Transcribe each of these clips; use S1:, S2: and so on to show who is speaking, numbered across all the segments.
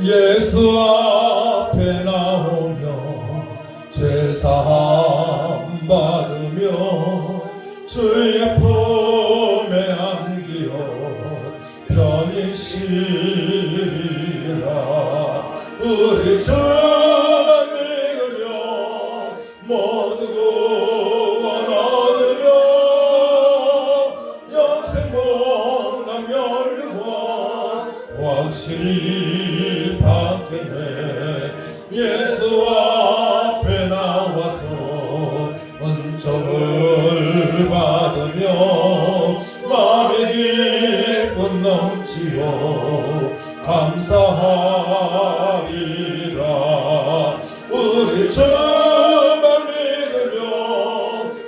S1: 예수 앞에 나오며 죄사함 받으며 주의 품에 안기어 편히 쉬리라. 우리 주만 믿으며 모두 구원 얻으며 영생 복락 멸류관 확실히 받겠네. 예수 앞에 나와서 은총을 받으며 마음의 기쁨 넘치어 감사하리라. 우리 주만 믿으며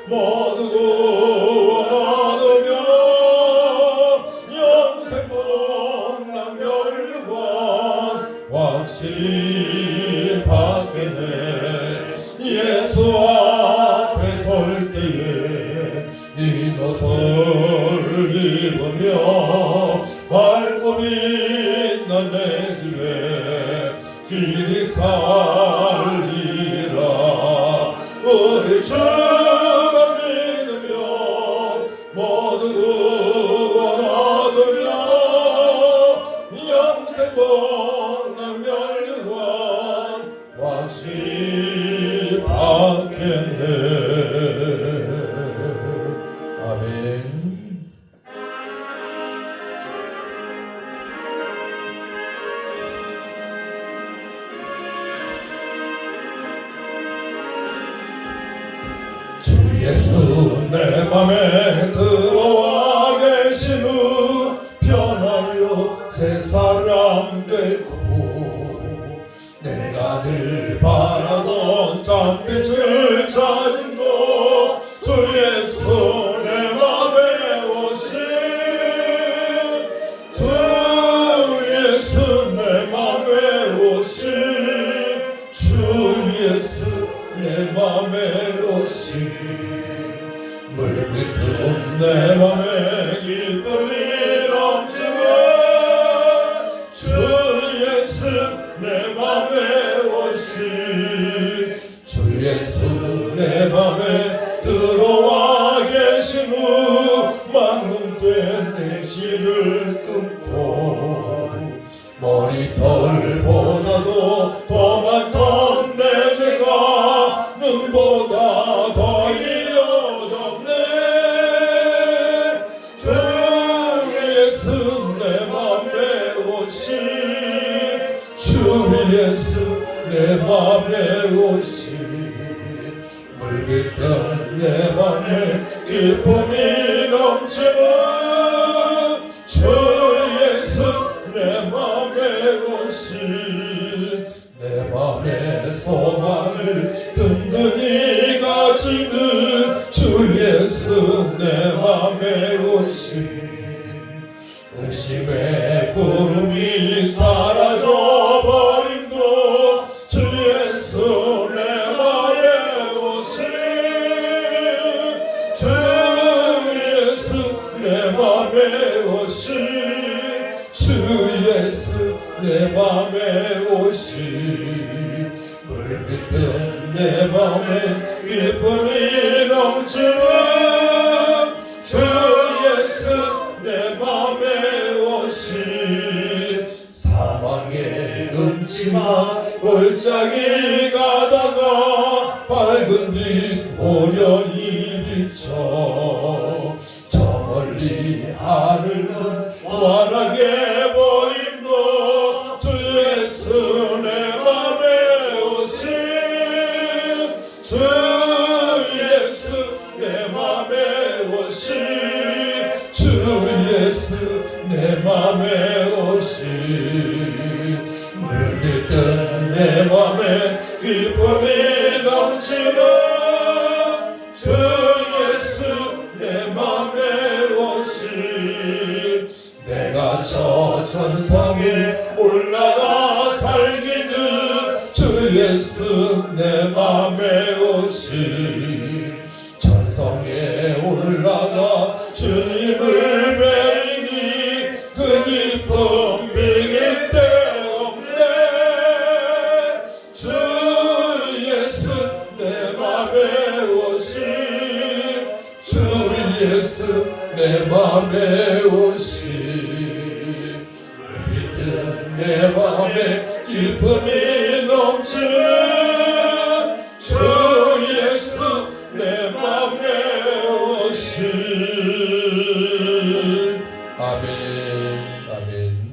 S1: 모두 구원 얻으며 영생 복락 멸류관 확실히 받겠네. 예수 앞에 설 때에 네 옷을 입으며 밝고 빛난 내 집에 길이 살리라. 우리 주만 믿으며 모두 구원 얻으며 영생 복락 멸류관 확실히 받겠네. 아멘. 주 예수 내 맘에 들어와 계신 후 변하여 새 사람 되고 내가 늘 바라던 짬빛을 찾음도 주 예수 내 맘에 오신 주 예수 내 맘에 오신 주 예수 내 맘에 오신 물밀듯 내 맘에 기쁨이 넘치는 주 예수 내 맘에 오신 주 예수 내 맘에 들어와 계신 후 만금된 내 시를 끊고 머리털보다도 더 많던 내 죄가 눈보다 더 이어졌네. 주 예수 내 맘에 오신 주 예수 내 맘에 오신 물깃든 내 맘에 기쁨이 넘치는 주 예수 내 맘에 오신 내 맘의 소망을 든든히 가지는 주 예수 내 맘에 오신 의심의 구름이 사라져버림도 주 예수 내 맘에 오신 주 예수 내 맘에 오신 주 예수 내 맘에 오신 물깃든 내 맘에 기쁨이 넘치는 주 예수 내 맘에 오신 사망의 음침한 골짜기 가다가 밝은 빛 오련히 비쳐 저 멀리 하늘은 환하게 보임도 주 예수 내 맘에 오신 주 예수 내 맘에 오신 주 예수 내 맘에 오신 물밀듯 내 맘에 기쁨이 넘치는 주 예수 내 맘에 오신 내가 저 천성에 올라가 살기는 주 예수 내 맘에 오신 천성에 올라가 주님을 뵈니 그 기쁨 비길 데 없네. 맘에 오신 내 맘에 기쁨이 넘치는 주 예수 내 맘에 오신 아멘 아멘.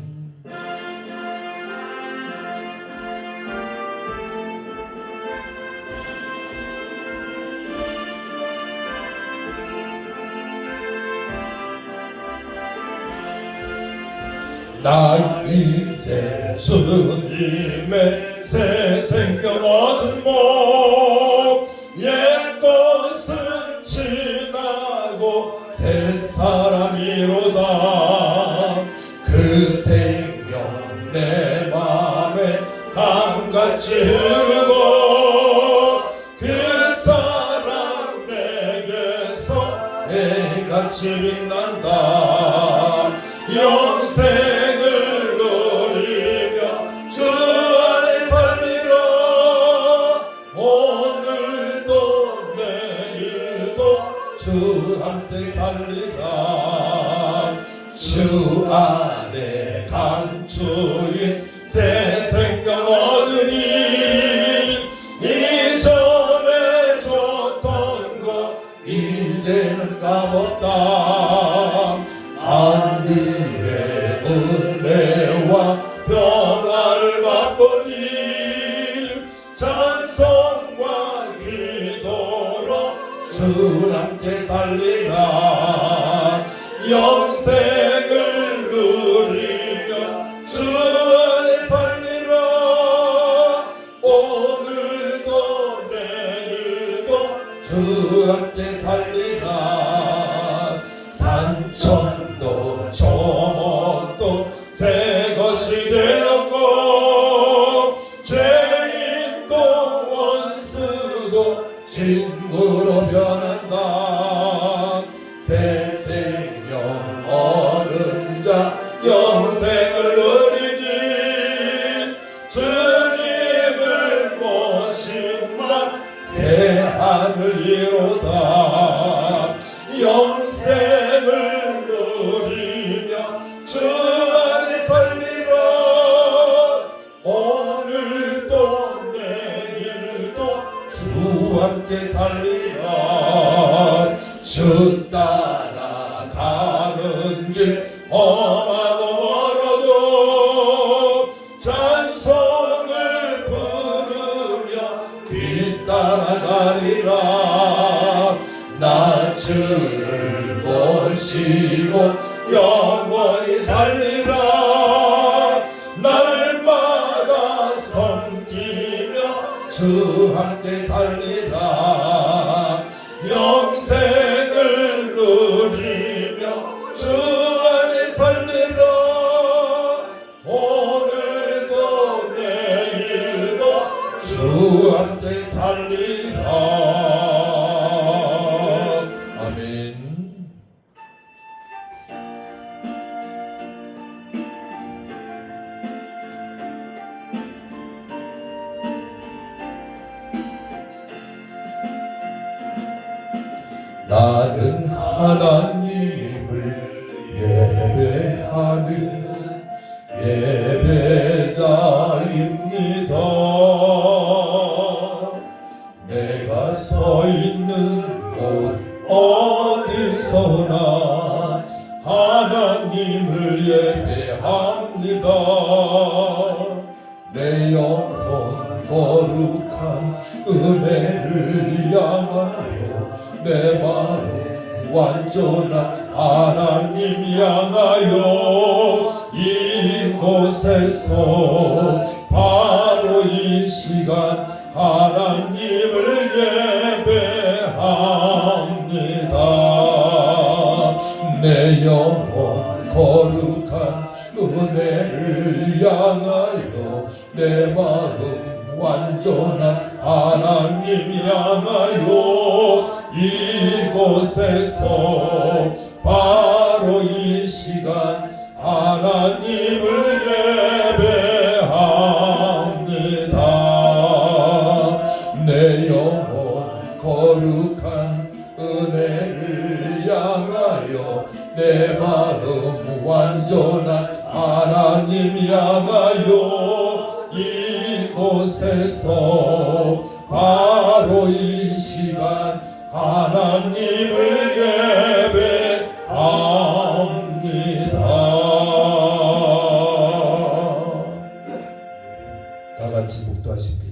S1: 나 이제 주님의 새 생명 얻은 몸 옛것은 지나고 새 사람이로다. 그 생명 내 맘에 강같이 흐르고 그 사랑 내게서 해같이 빛난다. 영생을 누리며 주 안에 살리라. 오늘도 내일도 주 함께 살리라. 주 안에 감추인 새 생명 얻으니 이전에 줬던 것 이제는 값없다. 하늘의 은혜와 평화를 맛보니 찬송과 기도로 주 함께 살리라. 영생을 누리며 주 안에 살리라. 오늘도 내일도 주 함께 살리라. 산천도 초목도 새 것이 되었고 죄인도 원수도 친구로 변한다. 새 생명 얻은 자 영생을 누리니 주님을 모심만 새 하늘이로다. 영생을 누리며 주 안에 살리라. 오늘도 내일도 주 함께 살리라. 주 따라가는 길 험하고 멀어도 찬송을 부르며 뒤따라가리라. 나 주를 모시고 영원히 살리라. 날마다 섬기며 주 함께 살리라. 영생을 누리며 주 안에 살리라. 오늘도 내일도 주 함께 살리라. 나는 하나님을 예배하는 예배자입니다. 내가 서 있는 곳 어디서나 하나님을 예배합니다. 내 영혼 거룩한 은혜를 향하여 내 마음 완전한 하나님 향하여 이곳에서 바로 이 시간 하나님을 예배합니다. 내 영혼 거룩한 은혜를 향하여 내 마음 완전한 하나님 향하여 이곳에서 바로 이 시간 하나님을 예배합니다. 내 영혼 거룩한 은혜를 향하여 내 마음 완전한 하나님 향하여 이곳에서 바로 이 시간 하나님을 예배합니다. 다 같이 묵도하십니다.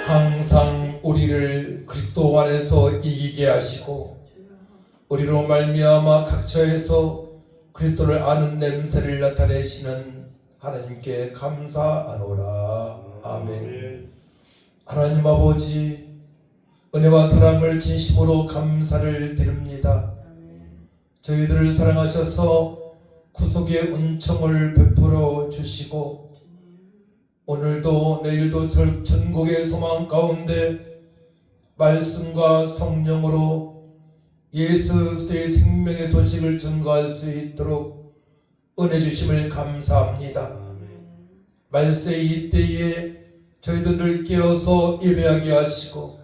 S1: 항상 우리를 그리스도 안에서 이기게 하시고 우리로 말미암아 각처에서 그리스도를 아는 냄새를 나타내시는 하나님께 감사하노라. 아멘. 하나님 아버지, 은혜와 사랑을 진심으로 감사를 드립니다. 저희들을 사랑하셔서 구속의 은총을 베풀어 주시고 오늘도 내일도 전국의 소망 가운데 말씀과 성령으로 예수 그리스도의 생명의 소식을 전가할 수 있도록 은혜 주심을 감사합니다. 말세 이때에 저희도 늘 깨어서 예배하게 하시고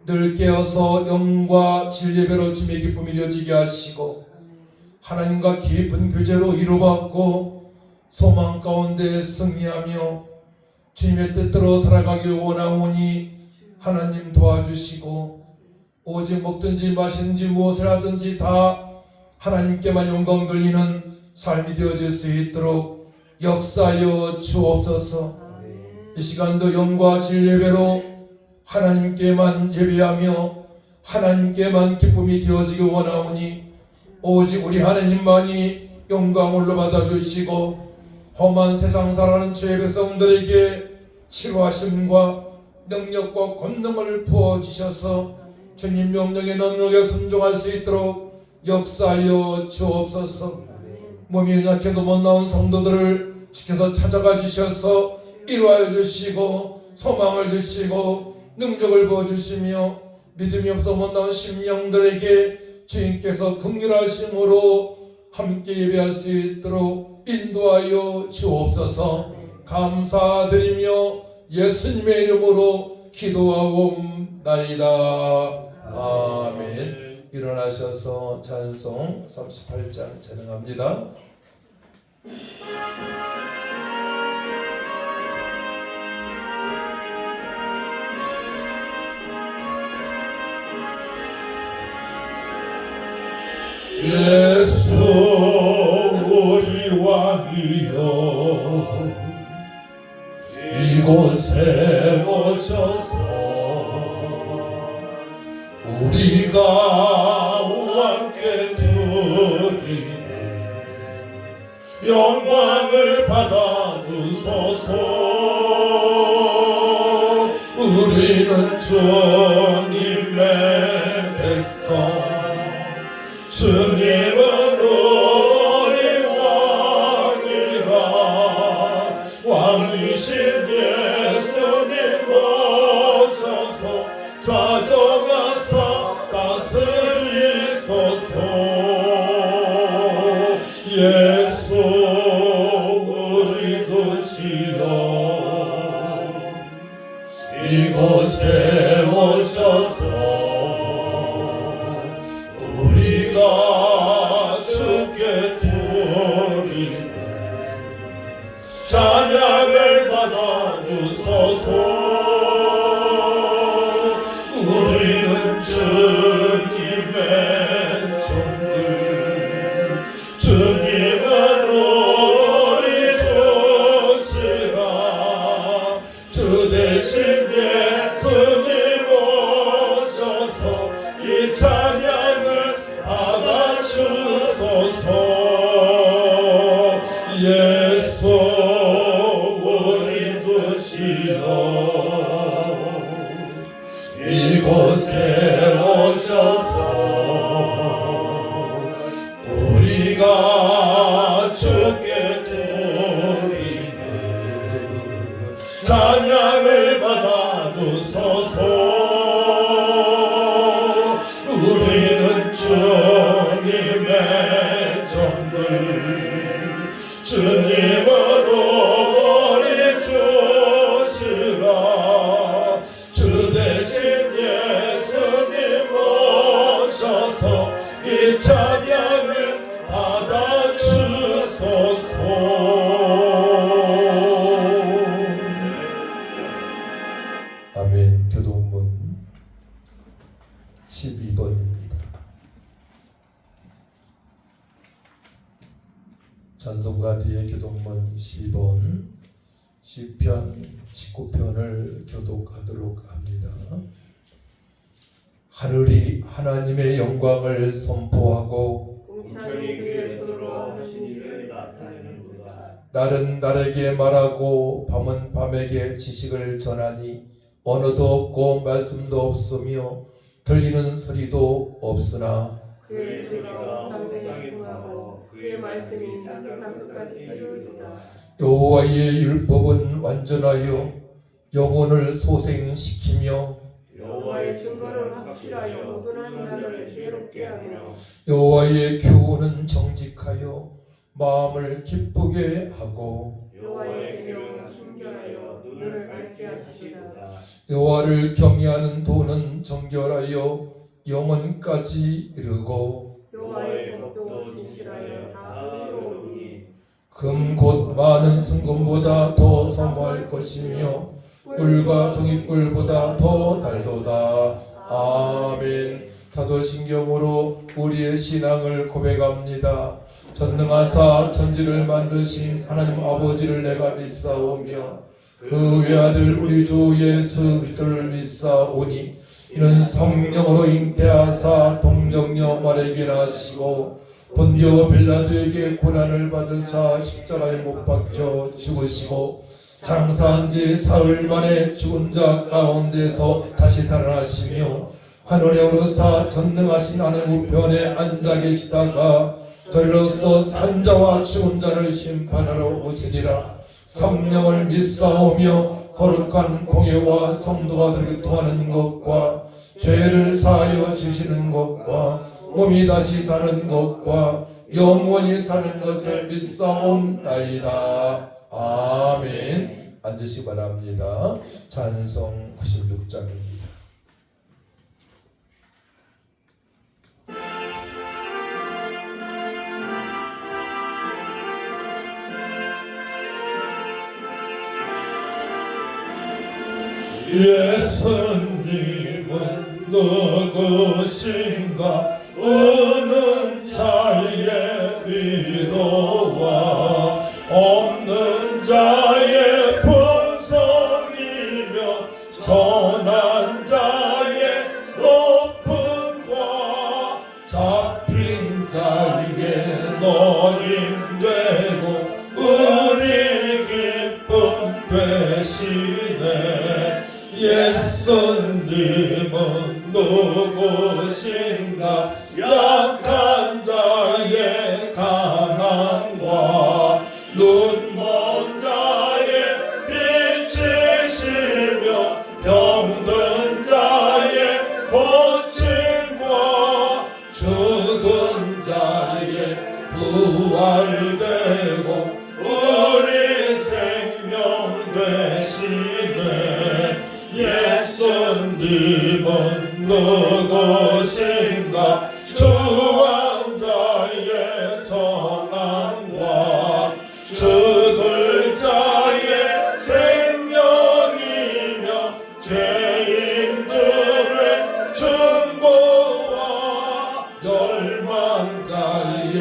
S1: 늘 깨어서 영과 진예배로 주님의 기쁨이 이어지게 하시고 하나님과 깊은 교제로 이루받고 소망 가운데 승리하며 주님의 뜻대로 살아가길 원하오니 하나님 도와주시고 오직 먹든지 마시든지 무엇을 하든지 다 하나님께만 영광 돌리는 삶이 되어질 수 있도록 역사하여 주옵소서. 이 시간도 영과 진예배로 하나님께만 예배하며 하나님께만 기쁨이 되어지길 원하오니 오직 우리 하나님만이 영광을 받아주시고 험한 세상 살아가는 주의 백성들에게 치료하심과 능력과 권능을 부어주셔서 주님 명령에 능력에 순종할 수 있도록 역사하여 주옵소서. 몸이 약해도 못 나온 성도들을 지켜서 찾아가 주셔서 이루하여 주시고 소망을 주시고 능력을 부어주시며 믿음이 없어 못 나온 심령들에게 주님께서 긍휼하심으로 함께 예배할 수 있도록 인도하여 주옵소서. 감사드리며 예수님의 이름으로 기도하옵나이다. 아멘. 일어나셔서 찬송 38장 찬양합니다. 예수 우리 왕이여 이곳에 오셔서 우리가 왕께 드리는 영광을 받아주소서. 우리는 주님의 백성 주님은 우리 왕이라 왕이신 예수님 오셔서 좌정하사 다스리소서. 예수 우리 주시여 이곳에 오셔서 우리가 주께 드리는 찬양을 받아주소서. 우리는 주님의 종들 주님은 주님으로 우리 주시라. 주 대신 예수님 오셔서 이 찬양을 받아주소서.
S2: 아멘. 교동문 12번입니다. 찬송가 뒤에 교동문 12번 시편 19편을 교독하도록 합니다. 하늘이 하나님의 영광을 선포하고
S3: 공천이 그의 손으로 하신 일을 나타내는구나.
S2: 날은 날에게 말하고 밤은 밤에게 지식을 전하니 언어도 없고 말씀도 없으며 들리는 소리도 없으나
S3: 그의 소리가 땅에 통하고 그의 말씀이 세상 끝까지 이루어지다.
S2: 여호와의 율법은 완전하여 영혼을 소생시키며
S3: 여호와의 증거는 확실하여 분한 자를 지혜롭게 하며
S2: 여호와의 교훈은 정직하여 마음을 기쁘게 하고
S3: 여호와의 계명은 순결하여 눈을 밝게 하시리로다.
S2: 여호와를 경외하는 도는 정결하여 영원까지 이르고
S3: 여호와의 법도 진실하여 다 의로우니
S2: 금 곧 많은 순금보다 더 사모할 것이며 꿀과 송이꿀보다 더 달도다. 아멘. 사도신경으로 우리의 신앙을 고백합니다. 전능하사 천지를 만드신 하나님 아버지를 내가 믿사오며 그 외아들 우리 주 예수 그리스도를 믿사오니 이는 성령으로 잉태하사 동정녀 마리아에게 나시고 본디오 빌라도에게 고난을 받으사 십자가에 못 박혀 죽으시고 장사한 지 사흘 만에 죽은 자 가운데서 다시 살아나시며 하늘에 오르사 전능하신 하늘 우편에 앉아 계시다가 저리로서 산자와 죽은 자를 심판하러 오시리라. 성령을 믿사오며 거룩한 공예와 성도가 되게 통하는 것과 죄를 사하여 주시는 것과 몸이 다시 사는 것과 영원히 사는 것을 믿사옵나이다. 아멘. 앉으시기 바랍니다. 찬송 96장입니다.
S1: 예수님은 누구신가? 우는 자의 위로와 없는 자의 풍성이며 전한 자의 높음과 잡힌 자의 노임되고 우리 기쁨 되시네. 예수님은 누구신가? 약한 자의 가난과 눈먼 자의 빛이시며 병든 자의 고침과 죽은 자의 부활되고 우리 생명 되시네. 예수님은 누구신가? 주왕자의 전함과 죽을 자의 생명이며 죄인들의 중보와 열망자의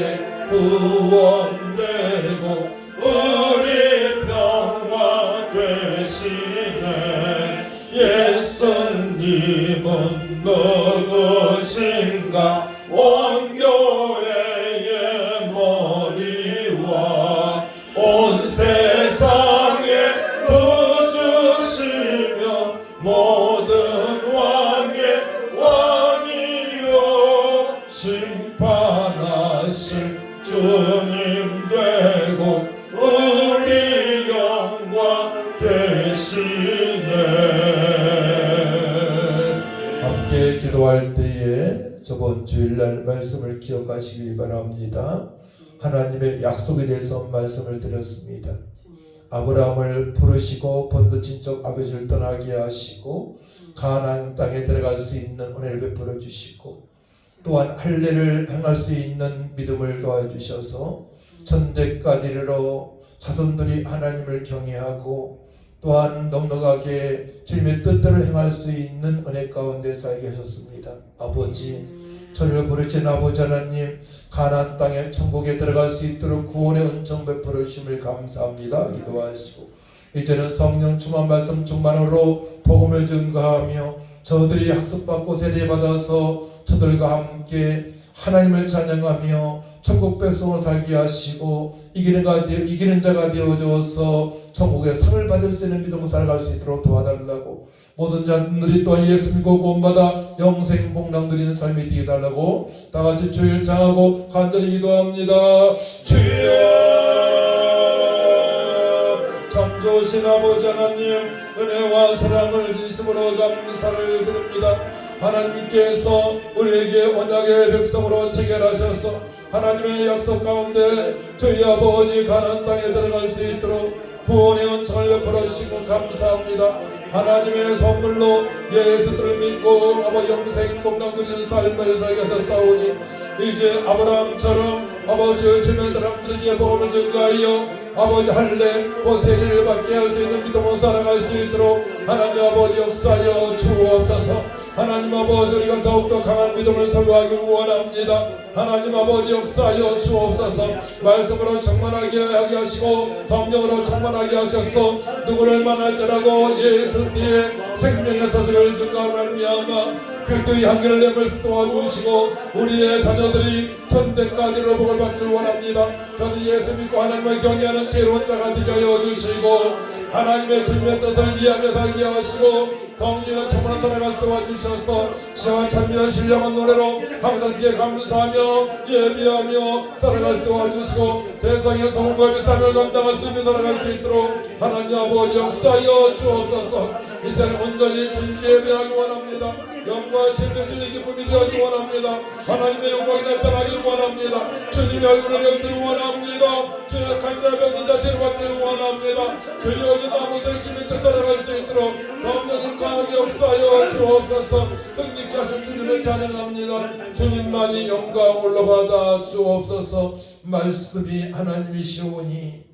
S1: 구원되고 우리 평화 되시네. 예수님은 누구신가? 온 교회의 머리와 온 세상의 구주시며 모든 왕의 왕이요 심판하실 주님 되고 우리 영광 되시네.
S2: 기도할 때에 저번 주일날 말씀을 기억하시기 바랍니다. 하나님의 약속에 대해서 말씀을 드렸습니다. 아브라함을 부르시고 본토 친척 아버지를 떠나게 하시고 가나안 땅에 들어갈 수 있는 은혜를 베풀어 주시고 또한 할례를 행할 수 있는 믿음을 도와주셔서 천대까지 이르러 자손들이 하나님을 경외하고 또한 넉넉하게 주님의 뜻대로 행할 수 있는 은혜 가운데 살게 하셨습니다. 아버지, 저를 부르신 아버지 하나님, 가나안 땅에 천국에 들어갈 수 있도록 구원의 은총 베풀어 주심을 감사합니다. 기도하시고 이제는 성령 충만 말씀 충만으로 복음을 증거하며 저들이 학습받고 세례받아서 저들과 함께 하나님을 찬양하며 천국 백성으로 살게 하시고 이기는 자가 되어줘서 천국의 상을 받을 수 있는 믿음으로 살아갈 수 있도록 도와달라고, 모든 자들이 또한 예수 믿고 구원받아 영생 복락 누리는 삶이 되게 달라고 다같이 주일 장하고 간절히 기도합니다. 주여, 참 좋으신 아버지 하나님, 은혜와 사랑을 진심으로 감사를 드립니다. 하나님께서 우리에게 언약의 백성으로 체결하셔서 하나님의 약속 가운데 저희 아버지 가나안 땅에 들어갈 수 있도록 구원의 은총을 베풀어 주시고 감사합니다. 하나님의 선물로 예수를 믿고 아버지 영생 복락 누리는 삶을 살게 하셨사오니 이제 아브라함처럼 아버지 주변 사람들에게 복음을 증거하여 아버지 할례 세례를 받게 할 수 있는 믿음으로 살아갈 수 있도록 하나님 아버지 역사하여 주옵소서. 하나님 아버지, 우리가 더욱더 강한 믿음을 소유하기 원합니다. 하나님 아버지 역사하여 주옵소서. 말씀으로 충만하게 하게 하시고 성령으로 충만하게 하셔서 누구를 만날지라도 예수 뒤에 생명의 소식을 증거하는 미야마 그리스도의 향기를 내밀 도와주시고 우리의 자녀들이 천대까지로 복을 받기를 원합니다. 저는 예수 믿고 하나님을 경외하는 지혜로운 자가 되게 하여 주시고 하나님의 주님의 뜻을 이해하며 살게 하시고 성령을 충만한 살아갈 도와주셔서 시와 찬미와 신령한 노래로 항상 기에 감사하며 예비하며 살아갈 도와주시고 세상의 소음과 비상을 감당할 수 있는 살아갈 수 있도록 하나님 아버지 역사하여 주옵소서. 이제는 온전히 주님께 예배하기 원합니다. 영광과 신뢰 주님의 기쁨이 되어지기 원합니다. 하나님의 영광이 나타나기를 원합니다. 주님의 얼굴을 뵙기를 원합니다. 주의 약한 자 병든 자 치료받기를 원합니다. 주의 오직 남은 주님의 뜻 살아갈 수 있도록 성령님 강하게 역사하여 주옵소서. 승리케 하신 주님을 찬양합니다. 주님만이 영광 올라받아 주옵소서. 말씀이 하나님이시오니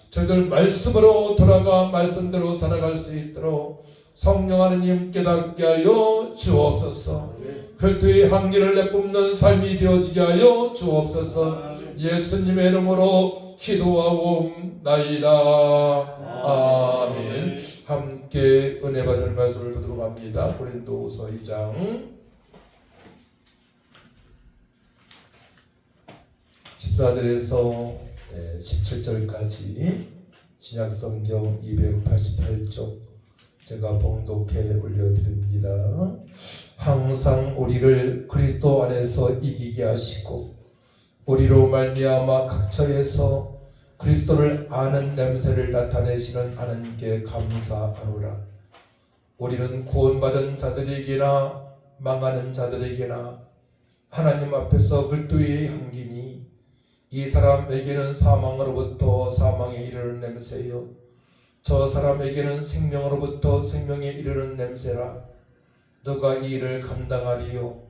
S2: 저희들 말씀으로 돌아가 말씀대로 살아갈 수 있도록 성령 하나님 깨닫게 하여 주옵소서. 그리스도의 향기를 내뿜는 삶이 되어지게 하여 주옵소서. 예수님의 이름으로 기도하옵나이다. 아멘. 함께 은혜 받을 말씀을 보도록 합니다. 고린도후서 2장 14절에서 17절까지 신약성경 288쪽 제가 봉독해 올려드립니다. 항상 우리를 그리스도 안에서 이기게 하시고 우리로 말미암아 각처에서 그리스도를 아는 냄새를 나타내시는 하나님께 감사하노라. 우리는 구원받은 자들에게나 망하는 자들에게나 하나님 앞에서 그리스도의 향기니 이 사람에게는 사망으로부터 사망에 이르는 냄새요 저 사람에게는 생명으로부터 생명에 이르는 냄새라. 너가 이 일을 감당하리요.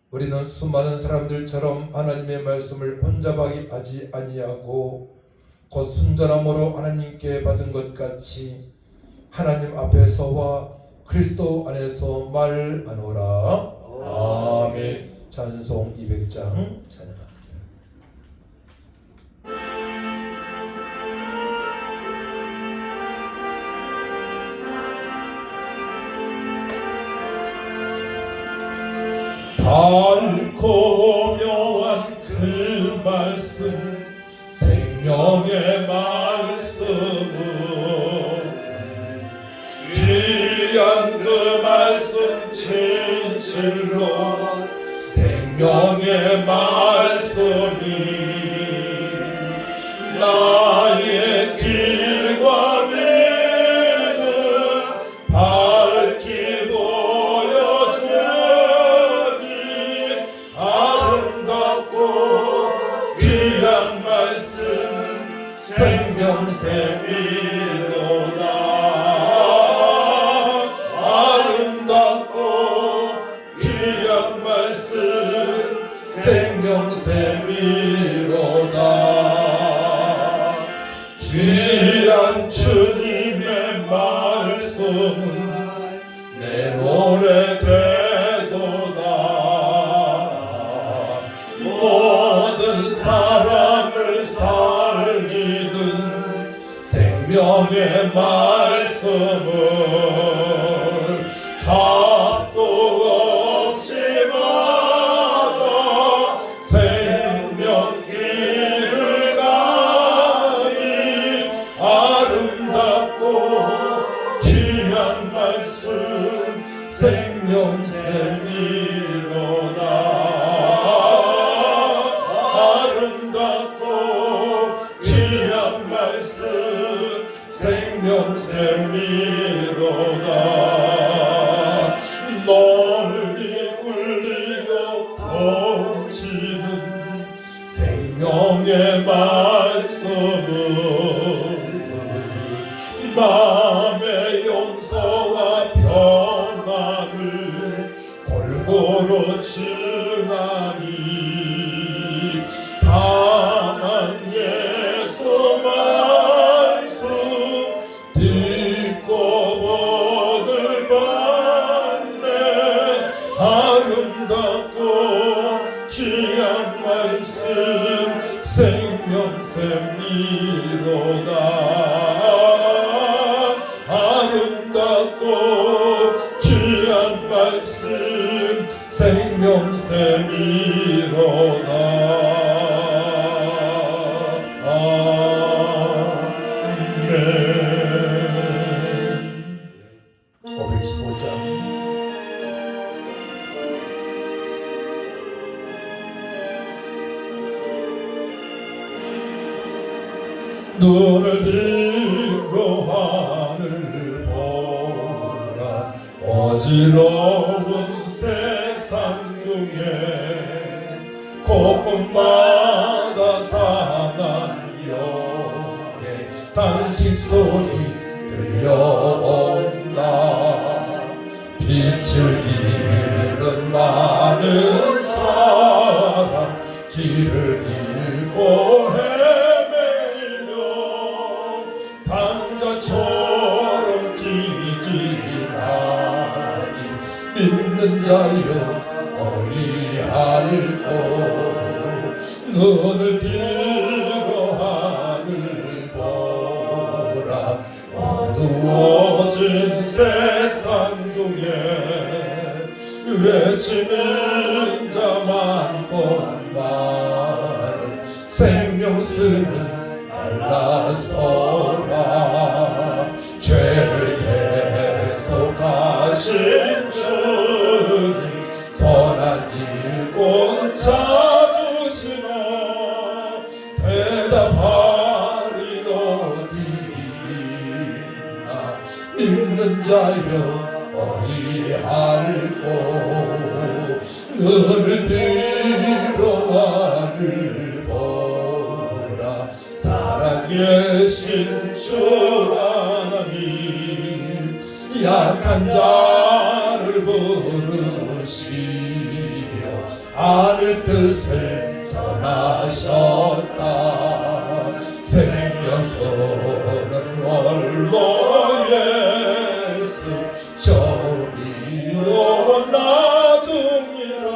S2: 우리는 수많은 사람들처럼 하나님의 말씀을 혼잡하게 하지 아니하고 곧 순전함으로 하나님께 받은 것 같이 하나님 앞에서와 그리스도 안에서 말하노라. 아멘. 찬송 200장 찬양합니다.
S1: 달고 묘한 그 말씀 생명의 말씀은 귀한 그 말씀 진실로 생명의 말씀이 나의 길과 믿음 밝히 보여주니 아름답고 귀한 말
S2: 생명샘이로다 아름답고 귀한 말씀 생명샘이로다 귀한 주님의 말씀은 내 노래 되도다 모든 사람을 살리는 생명의 말씀을 값도 없이 받아 생명길을 가니 아름답고 귀한 말씀 생명샘이로다 아름답고 귀한 말씀 생명샘이로다 널리 울리어 퍼지는 생명의 말씀은 마음의 용서와 평안을 골고루 주나니 다만 예수 말씀 듣고 복을 받네 아름답고 귀한 말씀 생명샘이로다 아름답고 귀한 말씀 생명샘이로다 아멘 515장 눈을 들고 하늘 보라 어지러운 세상 중에 곳곳마다 사난 영의 단식 소리 들려온다 빛을 잃은 많은 사람 길을 잃고 방자처럼 기진하니 믿는 자여 어리할꼬 눈을 들어 하늘 보라 어두워진 세상 중에 외치는 자 많건 많은 생명 쓰는 날라서라 죄를 대속하신 주님 선한 일꾼 찾으시나 대답하리 어디 있나 믿는 자여 어리할꼬 눈을 들어 하늘 보라 살아계신 주 하나님 약한 자를 부르시어 하늘 뜻을 전하셨다 생명수는 홀로 예수 처음이요 나중이라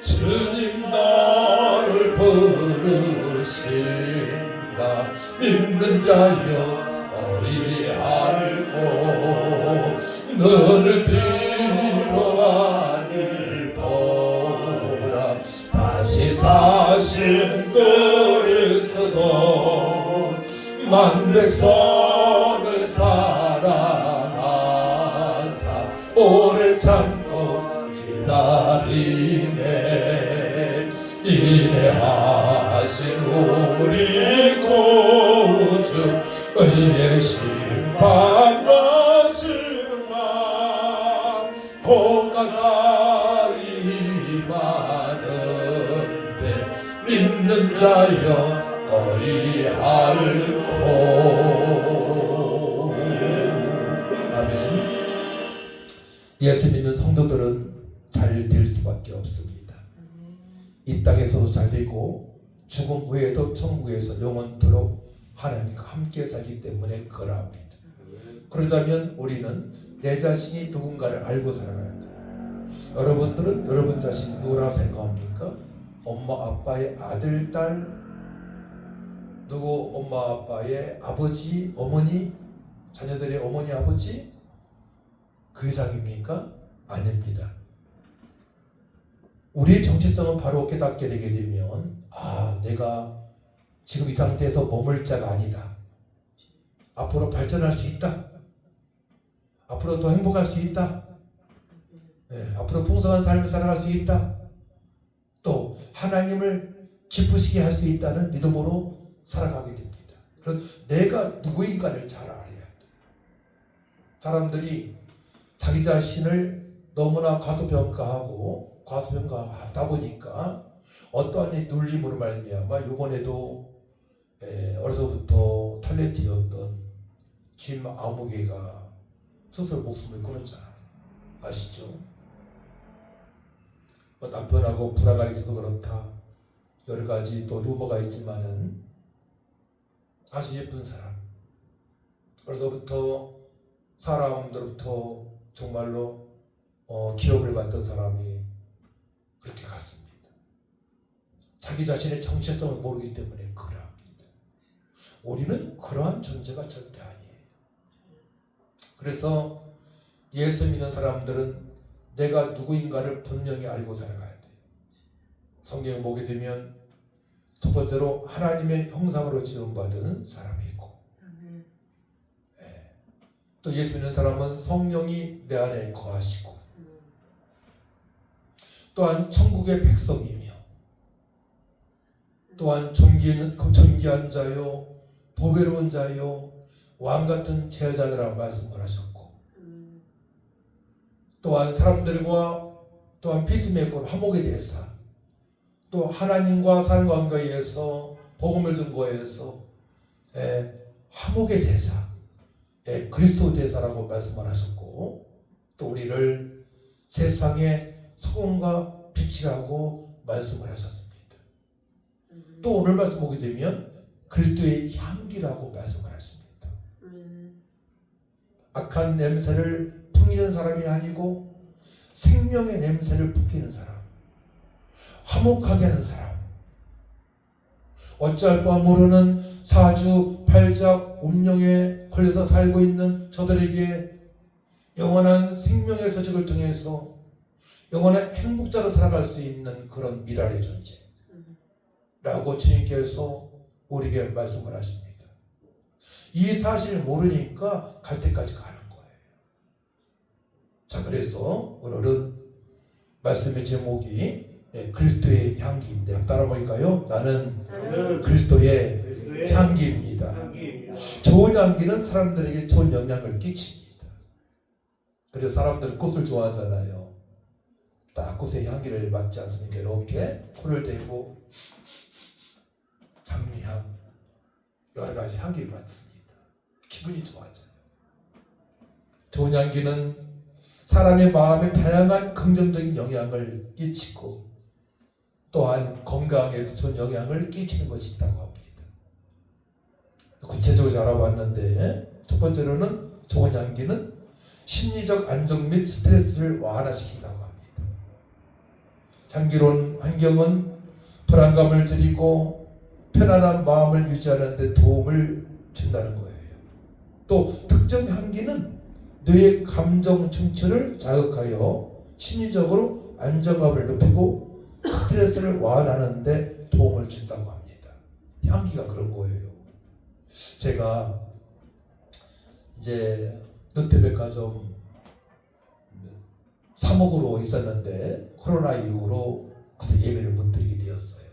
S2: 주님 나를 부르신다 믿는 자여 어리할꼬 눈을 들어 하늘 보라 다시 사신 그리스도 만백성을 사랑하사 오래 참고 기다리네 인내하신 우리 구주 의의 심판 마지막 곧 가까이 임하는데 믿는 자여 어리할 되고 죽음 후에도 천국에서 영원토록 하나님과 함께 살기 때문에 그러합니다. 그러자면 우리는 내 자신이 누군가를 알고 살아가야 돼요. 여러분들은 여러분 자신이 누구라 생각합니까? 엄마 아빠의 아들, 딸, 누구 엄마 아빠의 아버지, 어머니, 자녀들의 어머니, 아버지? 그 이상입니까? 아닙니다. 우리의 정체성은 바로 깨닫게 되게 되면 내가 지금 이 상태에서 머물 자가 아니다. 앞으로 발전할 수 있다. 앞으로 더 행복할 수 있다. 앞으로 풍성한 삶을 살아갈 수 있다. 또 하나님을 기쁘시게 할 수 있다는 믿음으로 살아가게 됩니다. 그래서 내가 누구인가를 잘 알아야 돼요. 사람들이 자기 자신을 너무나 과소평가하다 보니까 어떠한 눌림으로 말미암아 이번에도 어려서부터 탤런트였던 김아무개가 스스로 목숨을 끊었잖아요. 아시죠? 남편하고 불화가 있어서 그렇다. 여러 가지 또 루머가 있지만은 아주 예쁜 사람. 어려서부터 사람들부터 정말로 기업을 받던 사람이 그렇게 갔습니다. 자기 자신의 정체성을 모르기 때문에 그러합니다. 우리는 그러한 존재가 절대 아니에요. 그래서 예수 믿는 사람들은 내가 누구인가를 분명히 알고 살아가야 돼요. 성경을 보게 되면 첫 번째로 하나님의 형상으로 지음받은 사람이고, 또 예수 믿는 사람은 성령이 내 안에 거하시고, 또한 천국의 백성이며, 또한 존귀한 자요, 보배로운 자요, 왕같은 제자라고 말씀을 하셨고, 또한 사람들과 또한 피스메이커로 화목의 대사, 또 하나님과 사람 관계에서 복음을 증거해서 화목의 대사, 그리스도 대사라고 말씀을 하셨고, 또 우리를 세상의 소금과 빛이라고 말씀을 하셨습니다. 또 오늘 말씀 보게 되면 그리스도의 향기라고 말씀을 하십니다. 악한 냄새를 풍기는 사람이 아니고 생명의 냄새를 풍기는 사람, 화목하게 하는 사람, 어찌할 바 모르는 사주, 팔작, 운명에 걸려서 살고 있는 저들에게 영원한 생명의 서식을 통해서 영원한 행복자로 살아갈 수 있는 그런 미랄의 존재라고 주님께서 우리에게 말씀을 하십니다. 이 사실을 모르니까 갈 때까지 가는 거예요. 자, 그래서 오늘은 말씀의 제목이 그리스도의 향기인데, 따라 볼까요? 나는 그리스도의 향기입니다. 좋은 향기는 사람들에게 좋은 영향을 끼칩니다. 그래서 사람들은 꽃을 좋아하잖아요. 딱 꽃의 향기를 맡지 않습니까? 이렇게 코를 대고 장미향, 여러 가지 향기를 맡습니다. 기분이 좋아져요. 좋은 향기는 사람의 마음에 다양한 긍정적인 영향을 끼치고, 또한 건강에도 좋은 영향을 끼치는 것이 있다고 합니다. 구체적으로 잘 알아봤는데, 첫 번째로는 좋은 향기는 심리적 안정 및 스트레스를 완화시킨다고 합니다. 향기로운 환경은 불안감을 줄이고 편안한 마음을 유지하는 데 도움을 준다는 거예요. 또 특정 향기는 뇌의 감정 충출을 자극하여 심리적으로 안정감을 높이고 스트레스를 완화하는 데 도움을 준다고 합니다. 향기가 그런 거예요. 제가 이제 롯데백화점 사목으로 있었는데 코로나 이후로 그래서 예배를 못 드리게 되었어요.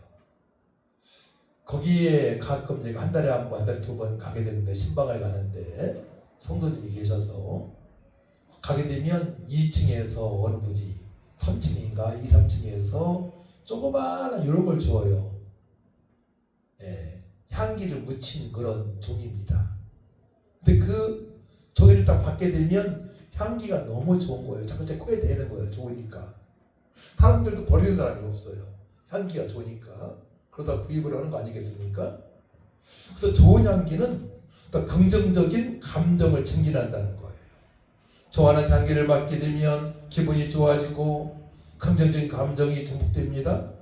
S2: 거기에 가끔 제가 한 달에 한 번, 한 달에 두 번 가게 되는데, 신방을 가는데 성도님이 계셔서 가게 되면 2층에서 어느 분이 3층인가 2, 3층에서 조그마한 이런 걸 주어요. 향기를 묻힌 그런 종입니다. 근데 그 종이를 딱 받게 되면 향기가 너무 좋은 거예요. 자꾸 제 코에 대는 거예요. 좋으니까. 사람들도 버리는 사람이 없어요. 향기가 좋으니까. 그러다 구입을 하는 거 아니겠습니까? 그래서 좋은 향기는 또 긍정적인 감정을 증진한다는 거예요. 좋아하는 향기를 맡게 되면 기분이 좋아지고 긍정적인 감정이 증폭됩니다.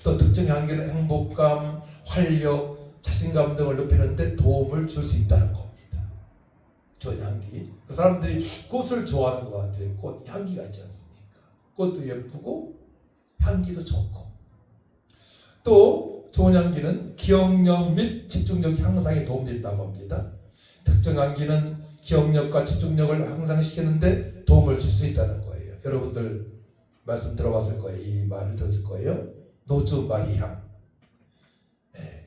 S2: 또 특정 향기는 행복감, 활력, 자신감 등을 높이는데 도움을 줄 수 있다는 겁니다. 좋은 향기. 그 사람들이 꽃을 좋아하는 것 같아요. 꽃 향기가 있지 않습니까? 꽃도 예쁘고 향기도 좋고. 또 좋은 향기는 기억력 및 집중력 향상에 도움된다고 합니다. 특정 향기는 기억력과 집중력을 향상시키는데 도움을 줄 수 있다는 거예요. 여러분들 말씀 들어봤을 거예요. 이 말을 들었을 거예요. 노주 마리향.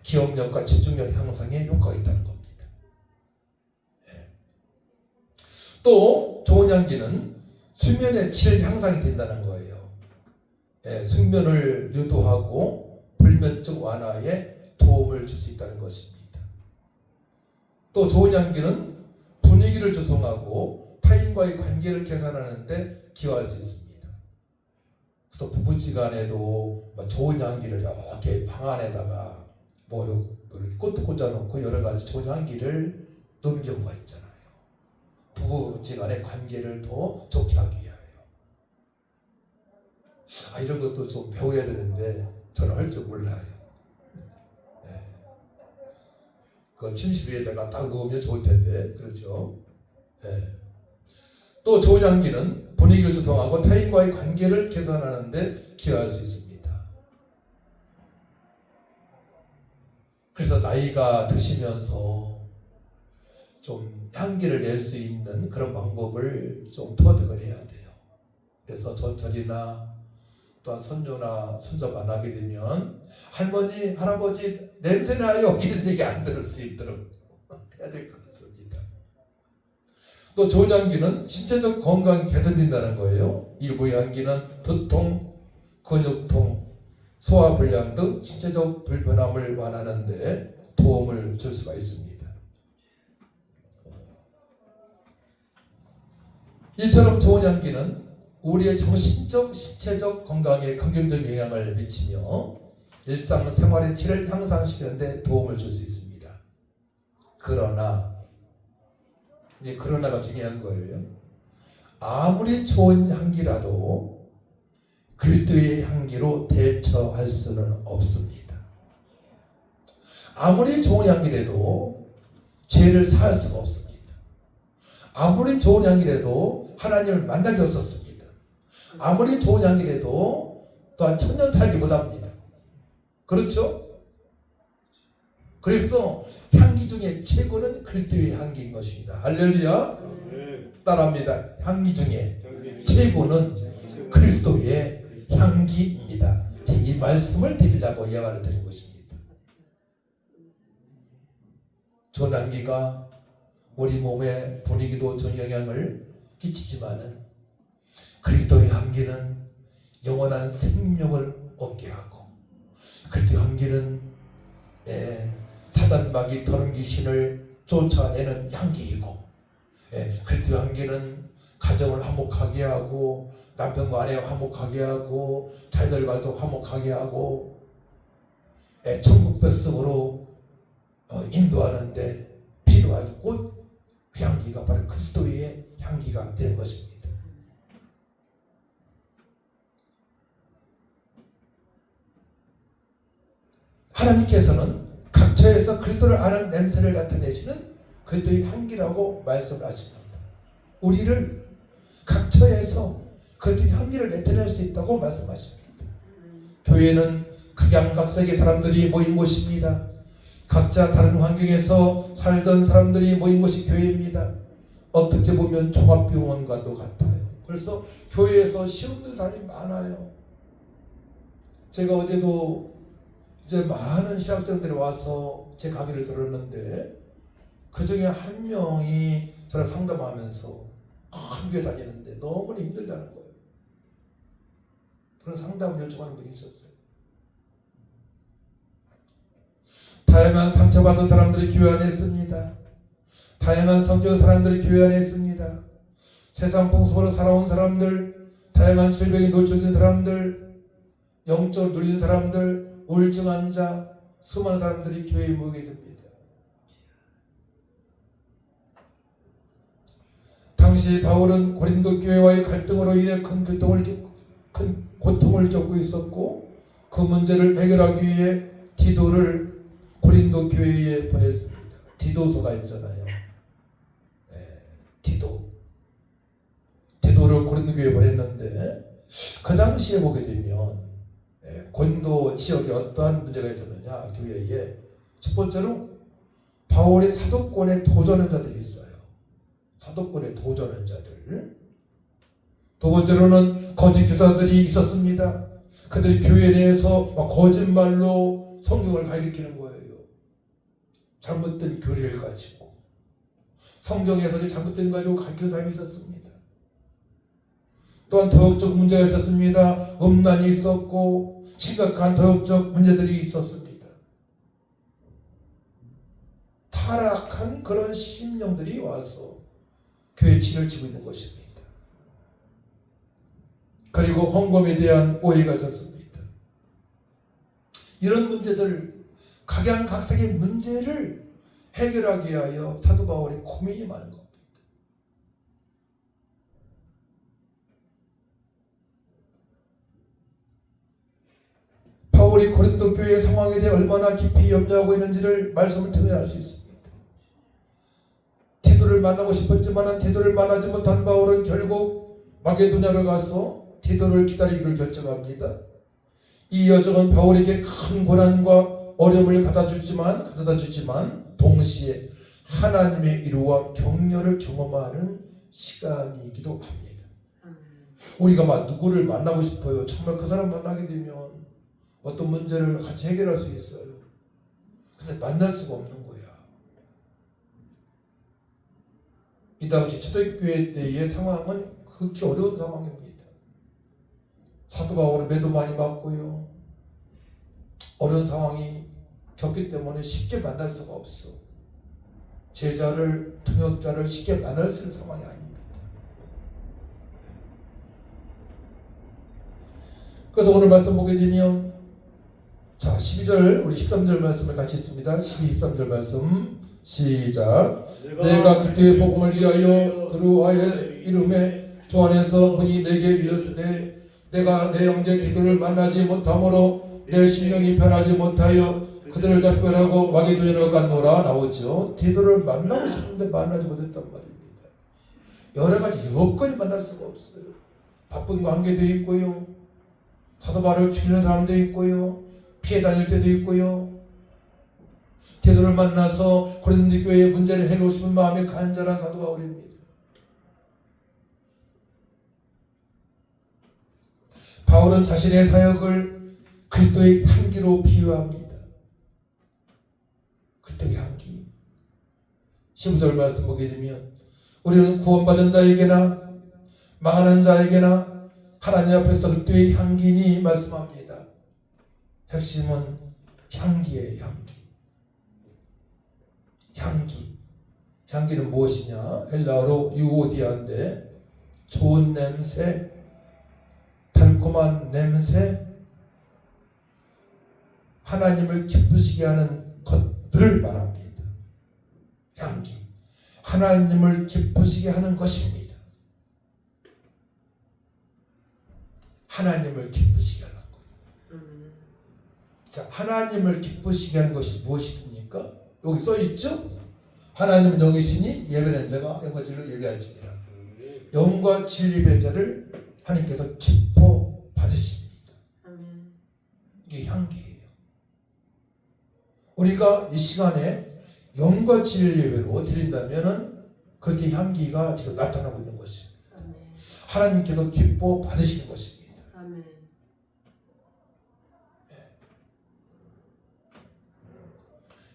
S2: 기억력과 집중력 향상에 효과가 있다는 겁니다. 또 좋은 향기는 수면의 질 향상이 된다는 거예요. 숙면을 유도하고 불면증 완화에 도움을 줄 수 있다는 것입니다. 또 좋은 향기는 분위기를 조성하고 타인과의 관계를 개선하는 데 기여할 수 있습니다. 그래서 부부지간에도 좋은 향기를 이렇게 방 안에다가 이렇게 꽃도 꽂아놓고 여러 가지 좋은 향기를 놓은 경우가 있잖아요. 부부지간의 관계를 더 좋게 하기 위하여. 이런 것도 좀 배워야 되는데 저는 할 줄 몰라요. 그 침실 위에다가 딱 놓으면 좋을 텐데, 그렇죠? 또 좋은 향기는 분위기를 조성하고 타인과의 관계를 개선하는 데 기여할 수 있습니다. 그래서 나이가 드시면서 좀 향기를 낼 수 있는 그런 방법을 좀 터득을 해야 돼요. 그래서 전철이나 또한 손녀나 손자가 나게 되면 할머니, 할아버지 냄새나요 이런 얘기 안 들을 수 있도록 해야 될 것 같습니다. 또 좋은 향기는 신체적 건강이 개선된다는 거예요. 일부 향기는 두통, 근육통, 소화불량 등 신체적 불편함을 완화하는 데 도움을 줄 수가 있습니다. 이처럼 좋은 향기는 우리의 정신적, 신체적 건강에 긍정적 영향을 미치며 일상생활의 질을 향상시키는 데 도움을 줄 수 있습니다. 그러나 이제 그러나가 중요한 거예요. 아무리 좋은 향기라도 그리스도의 향기로 대처할 수는 없습니다. 아무리 좋은 향기라도 죄를 사할 수가 없습니다. 아무리 좋은 향기라도 하나님을 만나기 없었습니다. 아무리 좋은 향기라도 또한 천년 살기 못합니다. 그렇죠? 그래서 향기 중에 최고는 그리스도의 향기인 것입니다. 할렐루야. 따라합니다. 향기 중에 최고는 그리스도의 향기입니다. 이 말씀을 드리려고 이야기를 드린 것입니다. 좋은 향기가 우리 몸의 분위기도 좋은 영향을 끼치지만은 그리스도의 향기는 영원한 생명을 얻게 하고 그리스도의 향기는 사단마귀 더러운 귀신을 쫓아내는 향기이고 그리스도의 향기는 가정을 화목하게 하고 남편과 아내와 화목하게 하고 자녀들과도 화목하게 하고 천국 백성으로 인도하는데 필요한 꽃 향기가 바로 그리스도의 향기가 되는 것입니다. 하나님께서는 각처에서 그리스도를 아는 냄새를 나타내시는 그리스도의 향기라고 말씀하십니다. 우리를 각처에서 그리스도의 향기를 나타낼 수 있다고 말씀하십니다. 교회는 각양각색의 사람들이 모인 곳입니다. 각자 다른 환경에서 살던 사람들이 모인 곳이 교회입니다. 어떻게 보면 종합병원과도 같아요. 그래서 교회에서 시험 듣는 사람이 많아요. 제가 어제도 이제 많은 신학생들이 와서 제 강의를 들었는데 그 중에 한 명이 저랑 상담하면서 큰 교회 다니는데 너무 힘들다는 거예요. 그런 상담을 요청하는 분이 있었어요. 다양한 상처받은 사람들이 교회 안에 있습니다. 다양한 성격의 사람들이 교회 안에 있습니다. 세상 풍습으로 살아온 사람들, 다양한 질병에 노출된 사람들, 영적으로 눌린 사람들, 우울증 환자 수많은 사람들이 교회에 모이게 됩니다. 당시 바울은 고린도 교회와의 갈등으로 인해 큰 고통을 겪고 있었고 그 문제를 해결하기 위해 디도를 고린도 교회에 보냈습니다. 디도서가 있잖아요. 디도를 고린도 교회에 보냈는데 그 당시에 보게 되면 고린도 지역에 어떠한 문제가 있었느냐 교회에 첫 번째로 바울의 사도권에 도전한 자들이 있어요. 사도권에 도전한 자들. 두 번째로는 거짓 교사들이 있었습니다. 그들이 교회 내에서 거짓말로 성경을 가리키는 거예요. 잘못된 교리를 가지고 성경 해석이 잘못된 가지고 가르치는 사람이 있었습니다. 또한 도덕적 문제가 있었습니다. 음란이 있었고 심각한 도덕적 문제들이 있었습니다. 타락한 그런 심령들이 와서 교회 진을 치고 있는 것입니다. 그리고 헌금에 대한 오해가 있었습니다. 이런 문제들 각양각색의 문제를 해결하기 위하여 사도 바울이 고민이 많은 겁니다. 바울이 고린도 교회의 상황에 대해 얼마나 깊이 염려하고 있는지를 말씀을 통해 알 수 있습니다. 디도를 만나고 싶었지만 디도를 만나지 못한 바울은 결국 마게도냐로 가서 디도를 기다리기를 결정합니다. 이 여정은 바울에게 큰 고난과 어려움을 가져다 주지만 동시에 하나님의 이루와 격려를 경험하는 시간이기도 합니다. 우리가 누구를 만나고 싶어요. 정말 그 사람 만나게 되면 어떤 문제를 같이 해결할 수 있어요. 근데 만날 수가 없는 거야. 이 당시 초대교회 때의 상황은 극히 어려운 상황입니다. 사도 바울은 매도 많이 맞고요. 어려운 상황이 겪기 때문에 쉽게 만날 수가 없어. 제자를, 동역자를 쉽게 만날 수 있는 상황이 아닙니다. 그래서 오늘 말씀 보게 되면 자 12절 우리 13절 말씀을 같이 읽습니다. 12, 13절 말씀 시작. 내가 그때의 복음을 위하여 드루아의 이름에 주 안에서 문이 내게 열렸으되 내가 내 형제 디도를 만나지 못하므로 내 심령이 편하지 못하여 그들을 작별하고 마게도냐로 갔노라 나오죠. 디도를 만나고 싶은데 만나지 못했단 말입니다. 여러 가지 여건이 만날 수가 없어요. 바쁜 관계도 있고요. 사도 바울을 죽이는 사람도 있고요. 피해 다닐 때도 있고요. 디도를 만나서 고린도 교회의 문제를 해결하고 싶은 마음이 간절한 사도 바울입니다. 바울은 자신의 사역을 그리스도의 향기로 비유합니다. 그리스도의 향기. 15절 말씀 보게 되면 우리는 구원받은 자에게나 망하는 자에게나 하나님 앞에서 그리스도의 향기니 말씀합니다. 핵심은 향기예요. 향기. 향기는 무엇이냐? 헬라어로 유오디아인데 좋은 냄새, 달콤한 냄새, 하나님을 기쁘시게 하는 것들을 말합니다. 향기. 하나님을 기쁘시게 하는 것입니다. 하나님을 기쁘시게 하는 것. 자, 하나님을 기쁘시게 하는 것이 무엇이십니까? 여기 써 있죠? 하나님은 영이시니 예배하는 자가 영과 진리로 예배할지니라. 영과 진리 배자를 하나님께서 기뻐 받으십니다. 이게 향기예요. 우리가 이 시간에 영과 진리 예배로 드린다면은 그렇게 향기가 지금 나타나고 있는 것이에요. 하나님께서 기뻐 받으시는 것입니다.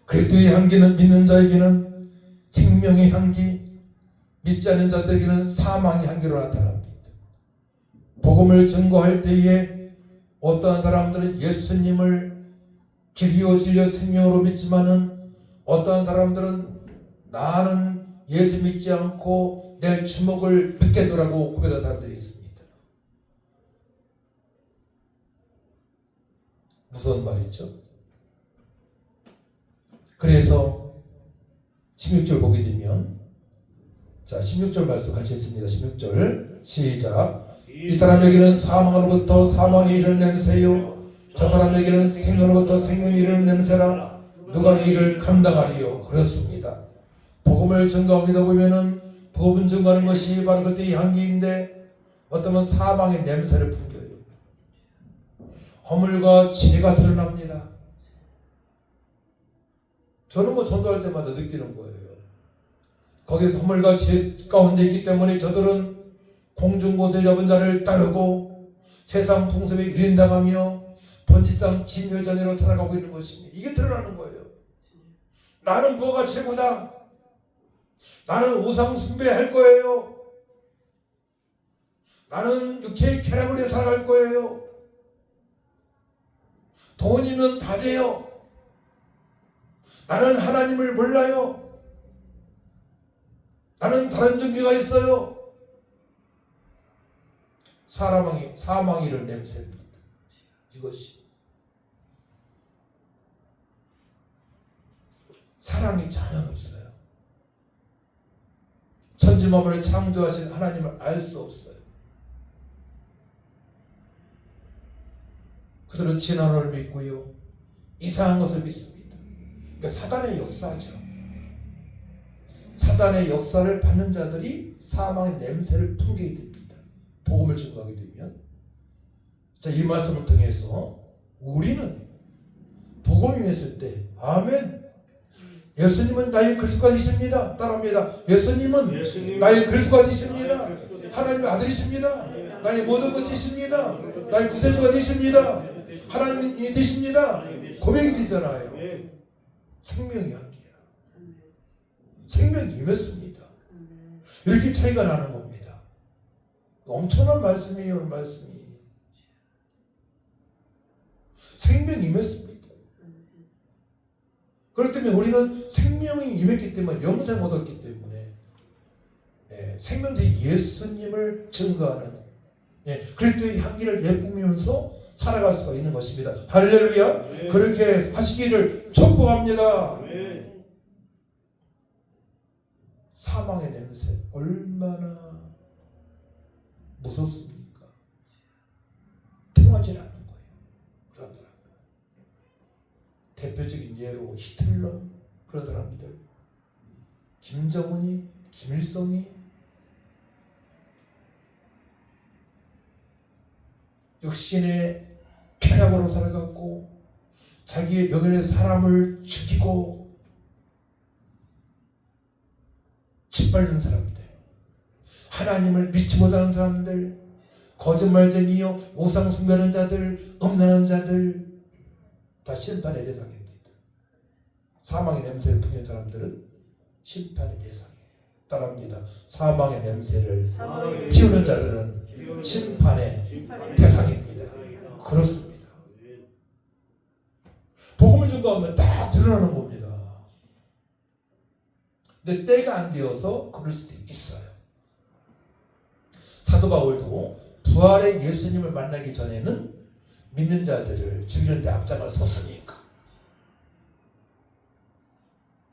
S2: 그리스도의 향기는 믿는 자에게는 생명의 향기, 믿지 않는 자들에게는 사망의 향기로 나타납니다. 복음을 증거할 때에 어떠한 사람들은 예수님을 길이요 진리요 생명으로 믿지만은 어떠한 사람들은 나는 예수 믿지 않고 내 주먹을 믿겠노라고 고백하는 사람들이 있습니다. 무서운 말이죠. 그래서 16절 보게 되면, 자 16절 말씀 같이 했습니다. 16절 시작. 이 사람에게는 사망으로부터 사망이 이르는 냄새요, 저 사람에게는 생명으로부터 생명이 이르는 냄새라. 누가 이를 감당하리요? 그렇습니다. 복음을 증거하기도 보면은 복음 증거하는 것이 바로 그때의 향기인데 어떠면 사망의 냄새를 풍겨요. 허물과 죄가 드러납니다. 저는 뭐 전도할 때마다 느끼는 거예요. 거기서 허물과 죄 가운데 있기 때문에 저들은 공중곳에 잡은 자를 따르고 세상 풍습에 유린당하며 번지땅 진여자녀로 살아가고 있는 것입니다. 이게 드러나는 거예요. 나는 뭐가 최고다. 나는 우상 숭배할 거예요. 나는 육체의 쾌락을 위해 살아갈 거예요. 돈이면 다 돼요. 나는 하나님을 몰라요. 나는 다른 종교가 있어요. 사망이 이런 냄새입니다. 이것이 사랑이 전혀 없어요. 천지만물을 창조하신 하나님을 알 수 없어요. 그들은 진화론을 믿고요, 이상한 것을 믿습니다. 그러니까 사단의 역사죠. 사단의 역사를 받는 자들이 사망의 냄새를 풍기게 됩니다. 복음을 증거하게 되면. 자, 이 말씀을 통해서 우리는 복음이 있을 때, 아멘. 예수님은 나의 그리스도이십니다. 따라합니다. 예수님은 나의 그리스도이십니다. 하나님의 아들이십니다. 나의 모든 것이십니다. 나의 구세주가 되십니다. 하나님이 되십니다. 고백이 되잖아요. 생명이 한계야. 생명이 임했습니다. 이렇게 차이가 나는 겁니다. 엄청난 말씀이에요. 오늘 말씀이. 생명이 임했습니다. 그렇기 때문에 우리는 생명이 임했기 때문에 영생 얻었기 때문에 생명된 예수님을 증거하는 그리스도의 향기를 내뿜으면서 살아갈 수가 있는 것입니다. 할렐루야. 그렇게 하시기를 축복합니다. 사망의 냄새 얼마나 무섭습니까? 통하지 않는 거예요. 그러더라고요. 대표적인 예로 히틀러, 그런 사람들, 김정은이, 김일성이 육신의 쾌락으로 살아갔고 자기의 명예를 사람을 죽이고 짓밟는 사람들, 하나님을 믿지 못하는 사람들, 거짓말쟁이요 우상 숭배하는 자들, 음란한 자들 다 심판의 대상입니다. 사망의 냄새를 풍기는 사람들은 심판의 대상이에요. 따라합니다. 사망의 냄새를 피우는 자들은 심판의 대상입니다. 그렇습니다. 복음을 증거하면 딱 드러나는 겁니다. 근데 때가 안 되어서 그럴 수도 있어요. 사도 바울도 부활의 예수님을 만나기 전에는 믿는 자들을 죽이는 데 앞장을 섰으니까.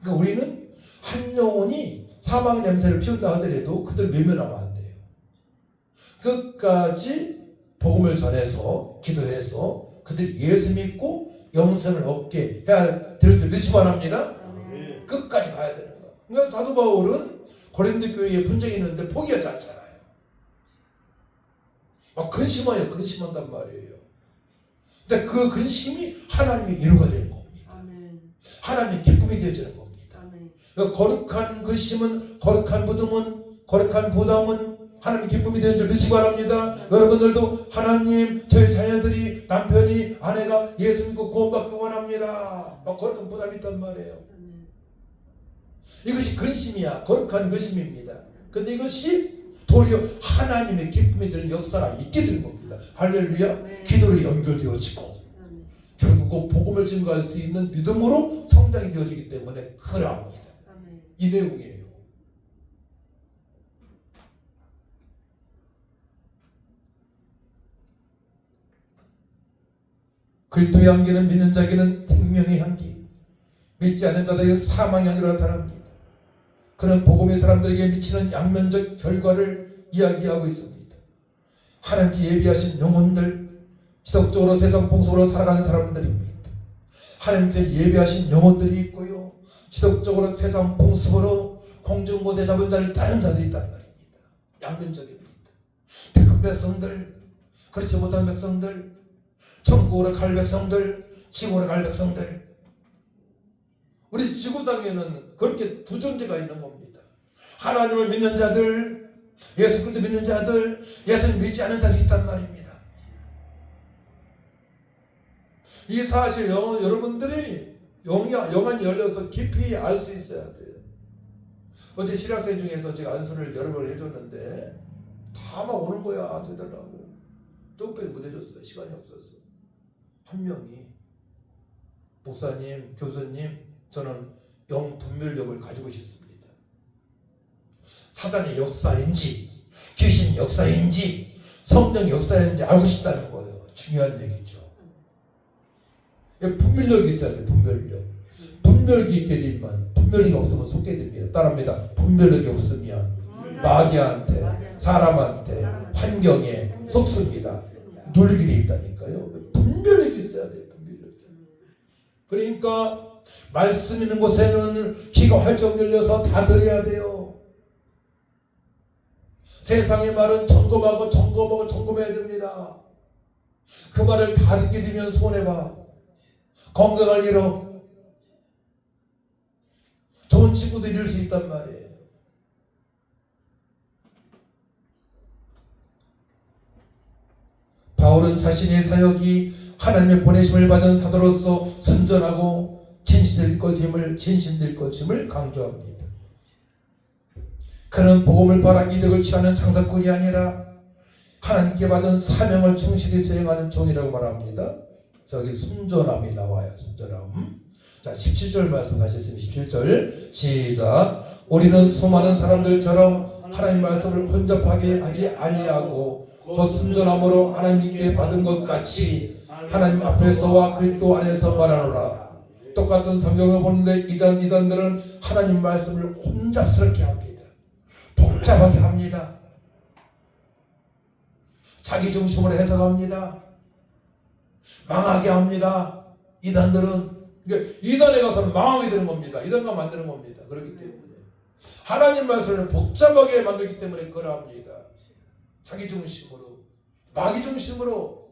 S2: 그러니까 우리는 한 영혼이 사망의 냄새를 피운다 하더라도 그들 외면하면 안 돼요. 끝까지 복음을 전해서 기도해서 그들이 예수 믿고 영생을 얻게 해야 되는 것이 바랍니다. 끝까지 가야 되는 거예요. 그러니까 사도 바울은 고린도 교회에 분쟁이 있는데 포기하지 않잖아요. 막 근심한단 말이에요. 근데 그 근심이 하나님의 위로가 되는 겁니다. 하나님의 기쁨이 되어지는 겁니다. 그러니까 거룩한 근심은, 거룩한 부담은 하나님의 기쁨이 되는 줄 믿으시기 바랍니다. 여러분들도 하나님, 저희 자녀들이, 남편이, 아내가 예수 믿고 구원받기 원합니다. 막 거룩한 부담이 있단 말이에요. 이것이 근심이야. 거룩한 근심입니다. 근데 이것이 도리어 하나님의 기쁨이 되는 역사가 있게 되는 겁니다. 할렐루야. 기도로 연결되어지고 결국 복음을 증거할 수 있는 믿음으로 성장이 되어지기 때문에 그러합니다. 이 내용이에요. 그리스도의 향기는 믿는 자에게는 생명의 향기, 믿지 않는 자들에게는 사망의 향기로 나타납니다. 그런 복음의 사람들에게 미치는 양면적 결과를 이야기하고 있습니다. 하나님께 예비하신 영혼들, 지속적으로 세상 풍속으로 살아가는 사람들입니다. 하나님께 예비하신 영혼들이 있고요, 지속적으로 세상 풍속으로 공중곳에 잡은 자를 따르는 자들이 있단 말입니다. 양면적입니다. 택한 백성들, 그렇지 못한 백성들, 천국으로 갈 백성들, 지구로 갈 백성들. 우리 지구상에는 그렇게 두 존재가 있는 겁니다. 하나님을 믿는 자들, 예수 그리스도 믿는 자들, 예수님 믿지 않는 자들이 있단 말입니다. 이 사실 여러분들이 영안이 열려서 깊이 알 수 있어야 돼요. 어제 실학생 중에서 제가 안수를 여러 번 해줬는데 다 막 오는 거야. 안수해달라고. 조금까지 못 해줬어요. 시간이 없어서. 한 명이, 목사님, 교수님, 저는 영 분별력을 가지고 싶습니다. 사단의 역사인지 귀신의 역사인지 성령의 역사인지 알고 싶다는 거예요. 중요한 얘기죠. 분별력이 있어야 돼. 분별력. 분별력이 있게 되면, 분별력이 없으면 속게 됩니다. 따라합니다. 분별력이 없으면 마귀한테, 사람한테, 환경에 속습니다. 눌리게 돼 있다니까요. 분별력이 있어야 돼요. 분별력이. 그러니까 말씀 있는 곳에는 귀가 활짝 열려서 다 들어야 돼요. 세상의 말은 점검해야 됩니다. 그 말을 다 듣게 되면 손해봐. 건강을 잃어. 좋은 친구도 잃을 수 있단 말이에요. 바울은 자신의 사역이 하나님의 보내심을 받은 사도로서 순전하고 진실될 것임을 강조합니다. 그는 복음을 팔아 이득을 취하는 장사꾼이 아니라 하나님께 받은 사명을 충실히 수행하는 종이라고 말합니다. 저기 순전함이 나와요. 순전함. 자, 17절 말씀하셨습니다. 17절 시작. 우리는 수많은 사람들처럼 하나님 말씀을 혼잡하게 하지 아니하고 곧 순전함으로 하나님께 받은 것 같이 하나님 앞에서와 그리스도 안에서 말하노라. 똑같은 성경을 보는데 이단들은 하나님 말씀을 혼잡스럽게 합니다. 복잡하게 합니다. 자기 중심으로 해석합니다. 망하게 합니다. 이단들은. 그러니까 이단에 가서는 망하게 되는 겁니다. 이단과 만드는 겁니다. 그렇기 때문에 하나님 말씀을 복잡하게 만들기 때문에 그러합니다. 자기 중심으로, 마귀 중심으로.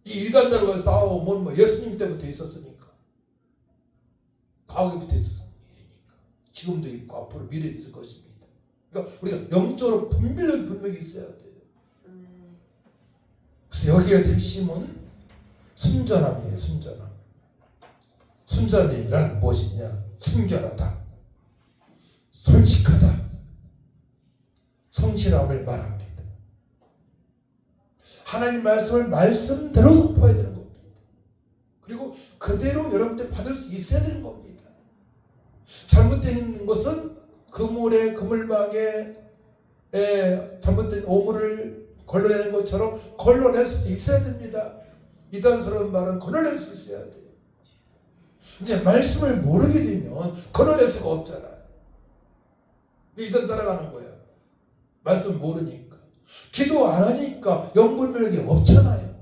S2: 이 이단들과 싸우면 예수님 때부터 있었으니까, 과거부터 있었던 일이니까, 지금도 있고 앞으로 미래도 있을 것입니다. 그러니까 우리가 영적으로 분명히 있어야 돼요. 그래서 여기에서 핵심은 순전함이에요. 순전함. 순전이란 무엇이냐? 순결하다, 솔직하다, 성실함을 말합니다. 하나님 말씀을 말씀대로 선포해야 되는 겁니다. 그리고 그대로 여러분들 받을 수 있어야 되는 겁니다. 잘못되어 있는 것은 그물에, 그물망에 잘못된 오물을 걸러내는 것처럼 걸러낼 수도 있어야 됩니다. 이단스러운 말은 걸러낼 수 있어야 돼요. 이제 말씀을 모르게 되면 걸러낼 수가 없잖아요. 이단 따라가는 거야. 말씀 모르니까. 기도 안 하니까 영분별력이 없잖아요.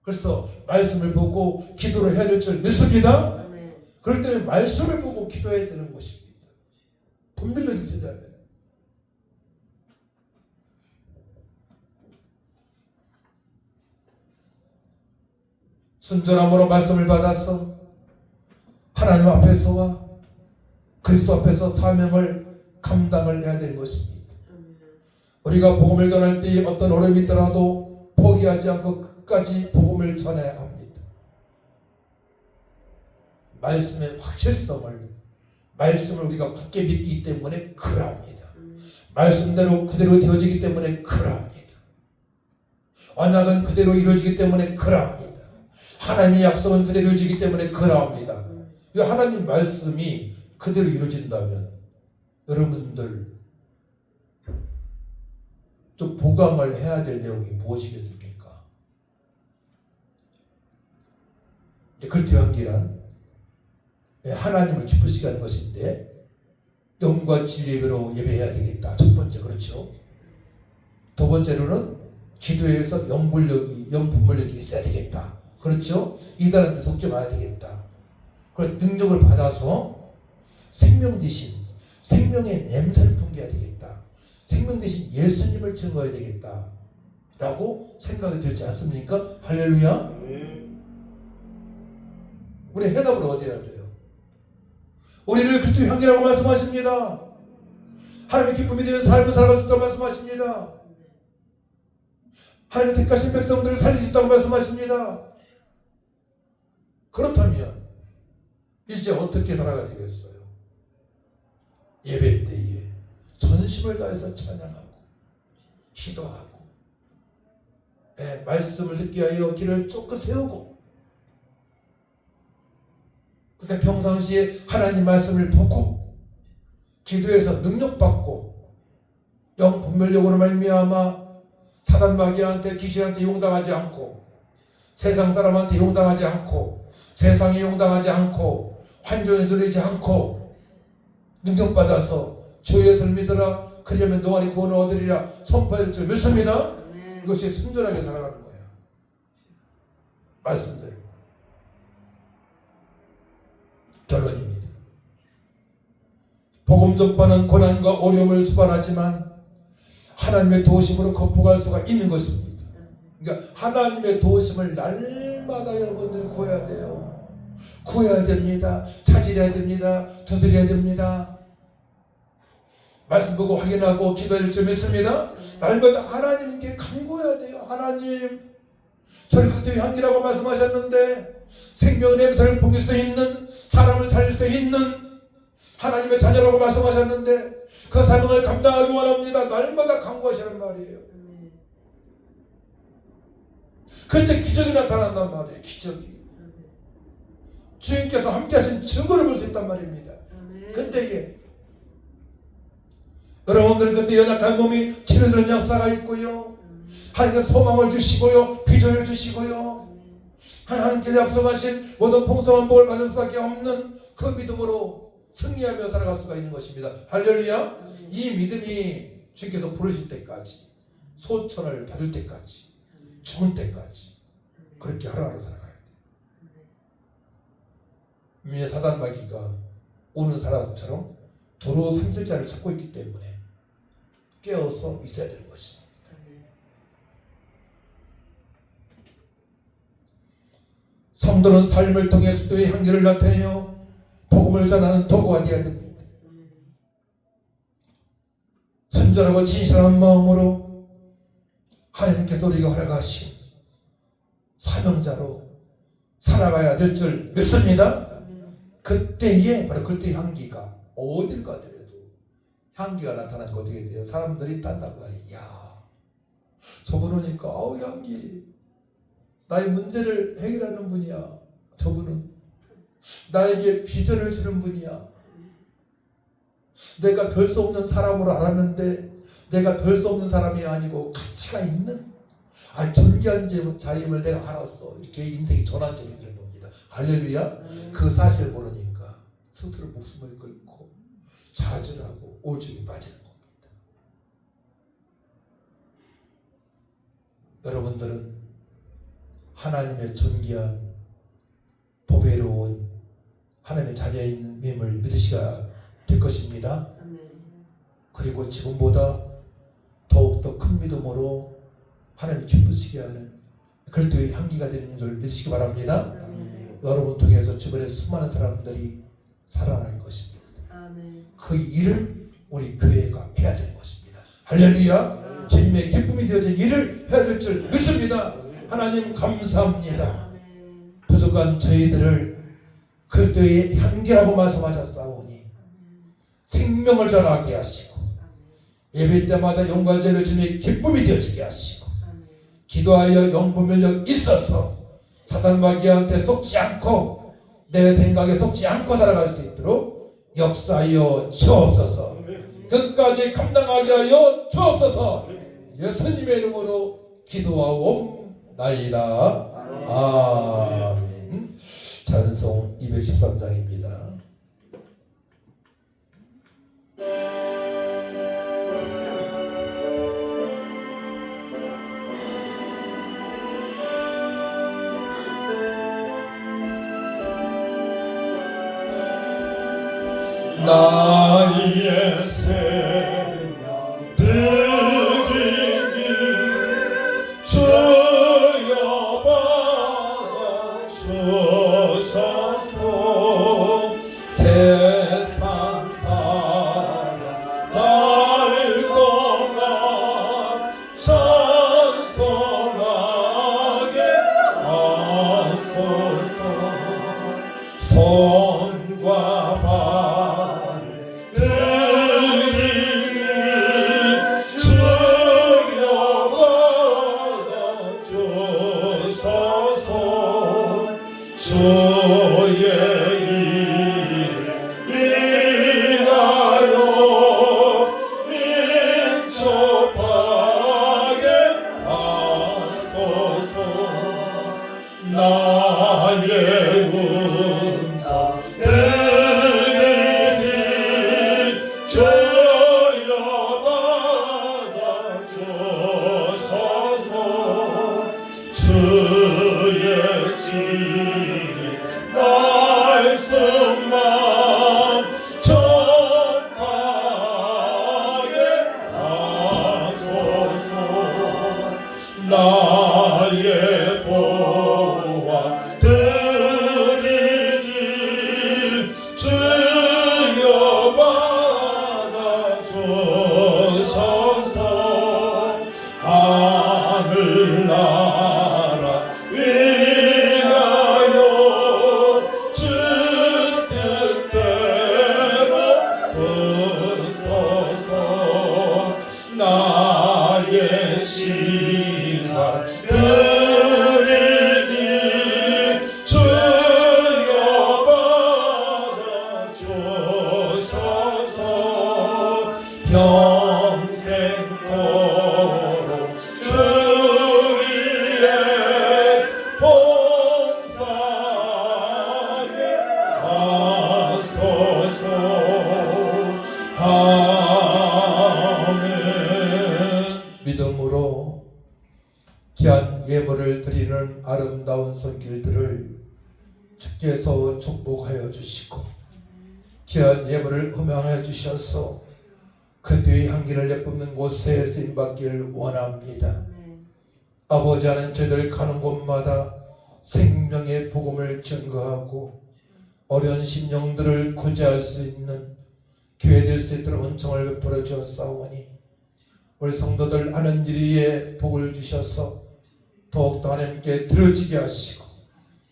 S2: 그래서 말씀을 보고 기도를 해야 될 줄 믿습니다. 그렇기 때문에 말씀을 보고 기도해야 되는 것입니다. 분별력이 있으려면. 순전함으로 말씀을 받아서 하나님 앞에서와 그리스도 앞에서 사명을 감당을 해야 되는 것입니다. 우리가 복음을 전할 때 어떤 어려움이 있더라도 포기하지 않고 끝까지 복음을 전해야 합니다. 말씀의 확실성을, 말씀을 우리가 굳게 믿기 때문에 그러합니다. 말씀대로 그대로 되어지기 때문에 그러합니다. 언약은 그대로 이루어지기 때문에 그러합니다. 하나님의 약속은 그대로 이루어지기 때문에 그러합니다. 하나님 말씀이 그대로 이루어진다면 여러분들 좀 보강을 해야 될 내용이 무엇이겠습니까? 그리스도 향기란 하나님을 기쁘시게 하는 것인데 영과 진리의 예배로 예배해야 되겠다. 첫 번째, 그렇죠. 두 번째로는 기도에서 영분별력이 있어야 되겠다. 그렇죠. 이단한테 속지 마야 되겠다. 그래서 능력을 받아서 생명 대신 생명의 냄새를 풍겨야 되겠다. 생명 대신 예수님을 증거해야 되겠다 라고 생각이 들지 않습니까? 할렐루야. 우리 해답을 얻어야 돼요. 우리를 그리스도의 향기라고 말씀하십니다. 하나님의 기쁨이 되는 삶을 살아갈 수 있다고 말씀하십니다. 하나님의 택하신 백성들을 살릴 수 있다고 말씀하십니다. 그렇다면 이제 어떻게 살아가야 되겠어요? 예배 때에 전심을 다해서 찬양하고 기도하고 말씀을 듣게 하여 길을 쫓고 세우고, 그다음에 평상시에 하나님 말씀을 보고 기도해서 능력받고 영분별력으로 말미암아 사단 마귀한테 귀신한테 용당하지 않고 세상 사람한테 용당하지 않고 세상에 용당하지 않고 환경에 눌리지 않고 능력받아서 주의 뜻을 믿으라 그러면 너와리 구원을 얻으리라 선포할 줄 믿습니다. 이것이 순전하게 살아가는 거야. 말씀대로. 결론입니다. 복음 전파는 고난과 어려움을 수반하지만 하나님의 도우심으로 극복할 수가 있는 것입니다. 그러니까 하나님의 도우심을 날마다 여러분들이 구해야 돼요. 구해야 됩니다. 찾으려야 됩니다. 두드려야 됩니다. 말씀 보고 확인하고 기도할 줄 믿습니다. 날마다 하나님께 간구해야 돼요. 하나님, 저를 그리스도의 향기라고 말씀하셨는데 생명의 냄새를 풍길 수 있는, 사람을 살릴 수 있는 하나님의 자녀라고 말씀하셨는데 그 사명을 감당하기 원합니다. 날마다 간구하시는 말이에요. 그때 기적이 나타난단 말이에요. 기적이. 주님께서 함께 하신 증거를 볼 수 있단 말입니다. 그때에 여러분들 그때 연약한 몸이 치료되는 역사가 있고요. 하나님께서 소망을 주시고요. 비전을 주시고요. 하나님께서 약속하신 모든 풍성한 복을 받을 수밖에 없는 그 믿음으로 승리하며 살아갈 수가 있는 것입니다. 할렐루야. 이 믿음이 주께서 부르실 때까지, 소천을 받을 때까지, 죽을 때까지 그렇게 하루하루 살아가야 돼요. 사단 마귀가 오는 사람처럼 도로 3절자를 찾고 있기 때문에 깨어서 있어야 되는 것입니다. 성도는 삶을 통해 그리스도의 향기를 나타내어 복음을 전하는 도구가 되어야 됩니다. 순전하고 진실한 마음으로 하나님께서 우리가 허락하신 사명자로 살아가야 될 줄 믿습니다. 그때에 바로 그리스도의 향기가 어딜 가더라도 향기가 나타나니까 어떻게 돼요? 사람들이 딴단 말이에요. 야, 저분 오니까 아우 향기, 나의 문제를 해결하는 분이야. 저분은 나에게 비전을 주는 분이야. 내가 별 수 없는 사람으로 알았는데 내가 별 수 없는 사람이 아니고 가치가 있는 존귀한 자임을 내가 알았어. 이렇게 인생이 전환점이 되는 겁니다. 할렐루야. 그 사실을 모르니까 스스로 목숨을 걸고 좌절하고 오죽이 빠지는 겁니다. 여러분들은 하나님의 존귀한 보배로운 하나님의 자녀임을 믿으시가 될 것입니다. 그리고 지금보다 더욱더 큰 믿음으로 하나님 기쁘시게 하는 그리스도의 향기가 되는 줄 믿으시기 바랍니다. 여러분 통해서 주변에 수많은 사람들이 살아날 것입니다. 그 일을 우리 교회가 해야 되는 것입니다. 할렐루야. 주님의 기쁨이 되어진 일을 해야 될 줄 믿습니다. 하나님 감사합니다. 부족한 저희들을 그리스도의 향기라고 말씀하셨사오니 생명을 전하게 하시고 예배 때마다 영과 제로 주님의 기쁨이 되어지게 하시고 기도하여 영분별력 있어서 사단 마귀한테 속지 않고 내 생각에 속지 않고 살아갈 수 있도록 역사하여 주옵소서. 끝까지 감당하게 하여 주옵소서. 예수님의 이름으로 기도하옵나이다. 아멘. 찬송 213장입니다.
S1: 나의 생명 드리니 주여 받아주소서.
S2: 세상
S1: 날 동안 찬송하게 하소서. 손과 발을 드리니 주여 받아주소서. 주의 이름 위하여 민첩하게 하소서. 나의 음성 들으니 주여 받아주소서. 주의 진리 말씀만 전하게 하소서. 나의 보아 드리니 주여 받아주소서. 하늘나라 위하여 주 뜻대로 쓰소서. 나의 시간 드리니 주여 받아주소서. 평생토록 주 위에 봉사하게 하소서. 아멘.
S2: 믿음으로 귀한 예물을 드리는 아름다운 손길들을 주께서 축복하여 주시고 귀한 예물을 음양하여 주셔서 그뒤의 향기를 내뿜는 곳에 쓰임받기를 원합니다. 아버지 하나님, 저희들 가는 곳마다 생명의 복음을 증거하고 어려운 심령들을 구제할 수 있는 교회 될 수 있도록 은총을 베풀어 주었사오니 우리 성도들 하는 일 위에 복을 주셔서 더욱더 하나님께 드려지게 하시고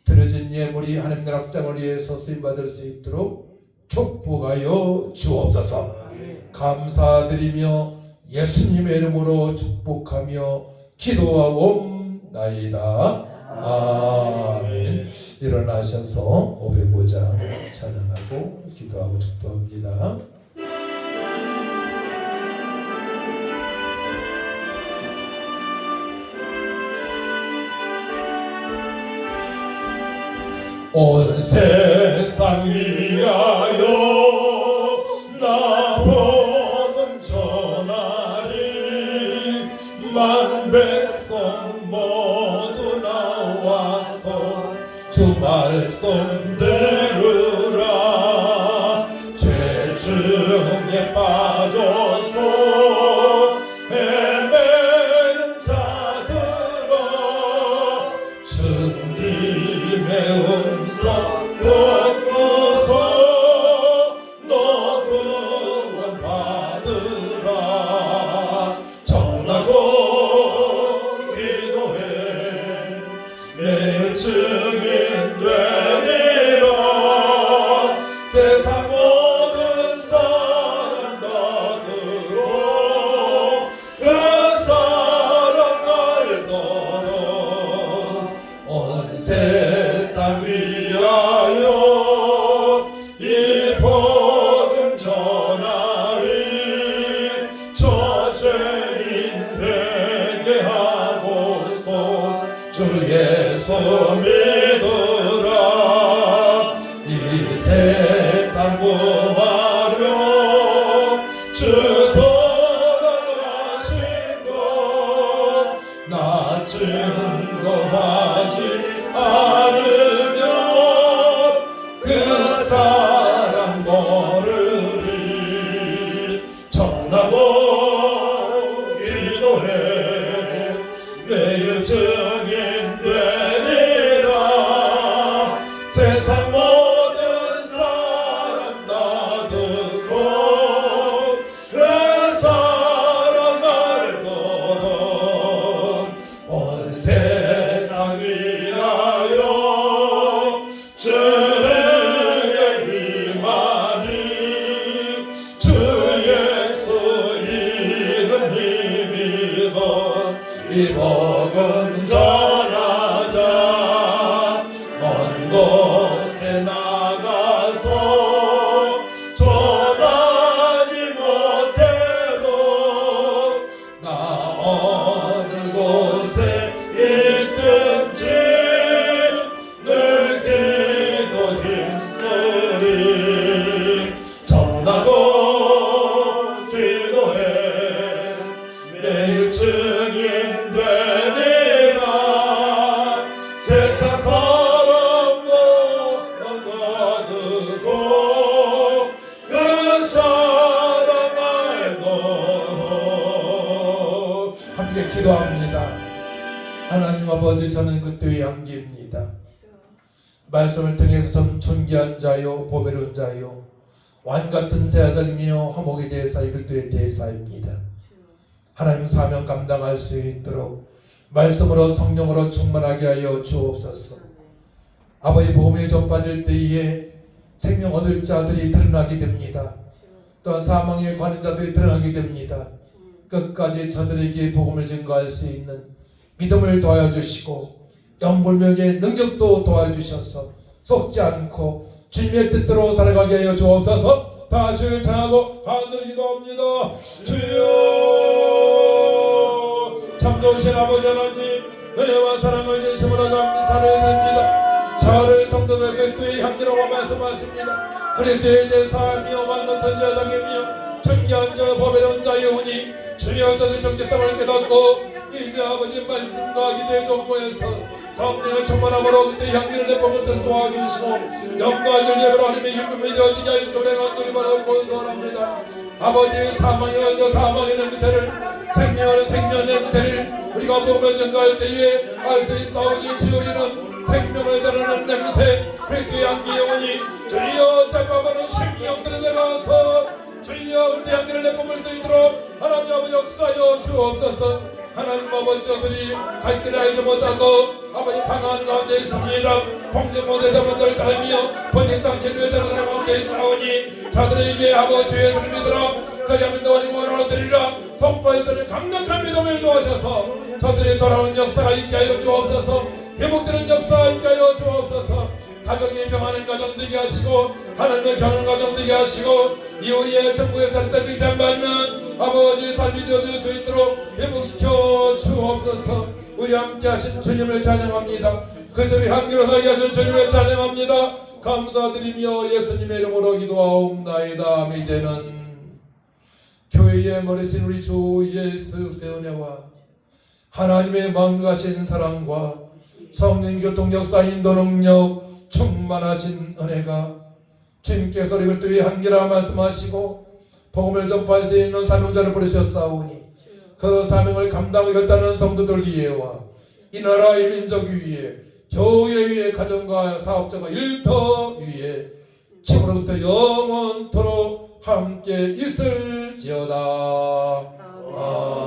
S2: 드려진 예물이 하나님 나라 확장을 위해서 쓰임받을 수 있도록 축복하여 주옵소서. 감사드리며 예수님의 이름으로 축복하며 기도하옵나이다. 아멘. 일어나셔서 505장 찬양하고 기도하고 축도합니다.
S1: 온 세상 위하여 나 복음 전하리. 만 백성 모두 나와서 주 말씀 들으라. 죄 중에 빠져서 헤매는 자들아, 주님의 음성 듣고서 너 구원 받으라. 정하고 기도해 내 증인 되리라. 세상 모든 사람 다 들어 그 사랑 알더라. 온 세상 위하여 이 복음 전하리. 저 죄인
S2: 기도합니다. 하나님 아버지, 저는 그때의 향기입니다. 말씀을 통해서 전 존귀한 자요 보배로운 자요 왕같은 대사장이며 화목의 대사이 그리스도의 대사입니다. 하나님 사명 감당할 수 있도록 말씀으로 성령으로 충만하게 하여 주옵소서. 아버지 복음에 전파될 때에 생명 얻을 자들이 드러나게 됩니다. 또한 사망에 관한 자들이 드러나게 됩니다. 끝까지 저들에게 복음을 증거할 수 있는 믿음을 도와주시고 영불명의 능력도 도와주셔서 속지 않고 주님의 뜻대로 살아가게 하여 주옵소서. 다 주를 찬하고 간절히 기도합니다. 주여, 참 좋으신 아버지 하나님, 은혜와 사랑을 진심으로 감사를 드립니다. 저를 성도들 그리스도의 향기라고 말씀하십니다. 그리스도의 내 삶이 오만 같은 여장이며 존귀한 저 보배로운 자유니 주여, 저의 정체성을 깨닫고 이제 아버지 말씀과 기대의 정보에서 성령의 충만함으로 그때 향기를 내뿜을 때 도와주시고 영광을 예배로 하나님의 기쁨이 되어지게 하여 노래가 소리바라 고소합니다. 아버지, 사망의 언저 사망의 냄새를 생명하는 생명의 냄새를 우리가 보며 증거할 때에 알 수 있사오니 주우리는 생명을 전하는 냄새 그리스도의 향기의 오니 주여, 짧아보는 생명들에 내가서 주여 그때 향기를 내뿜을 수 있도록 하나님 아버지 역사하여 주옵소서. 하나님 아버지, 저들이 갈 길을 알지 못하고 아버지 방황하는 가운데 있습니다. 공정 못해서 분들 따르며 본인 땅 진리의 자를 가운데 있사오니 저들에게 아버지의 손을 믿으라 그리하면 너와니 원하러 드리라 선포에 드는 강력한 믿음을 주옵소서. 저들이 돌아오는 역사가 있게 하여 주옵소서. 회복되는 역사가 있게 하여 주옵소서. 가정이 병하는 가정 되게 하시고 하나님의 경하는 가정 되게 하시고 이후에 천국의 살다 칭찬받는 아버지 삶이 되어질 수 있도록 회복시켜 주옵소서. 우리 함께 하신 주님을 찬양합니다. 그들이 향기로 살게 하신 주님을 찬양합니다. 감사드리며 예수님의 이름으로 기도하옵나이다. 이제는 교회의 머리신 우리 주 예수의 은혜와 하나님의 마음가신 사랑과 성령 교통 역사 인도 능력 충만하신 은혜가 주님께서 우리 그리스도의 향기라 말씀하시고 복음을 전파할 수 있는 사명자를 부르셨사오니 그 사명을 감당하겠다는 성도들 위에와 이 나라 이 민족 위에 교회 위에 가정과 사업자가 일터 위에 지금으로부터 영원토록 함께 있을지어다. 아멘.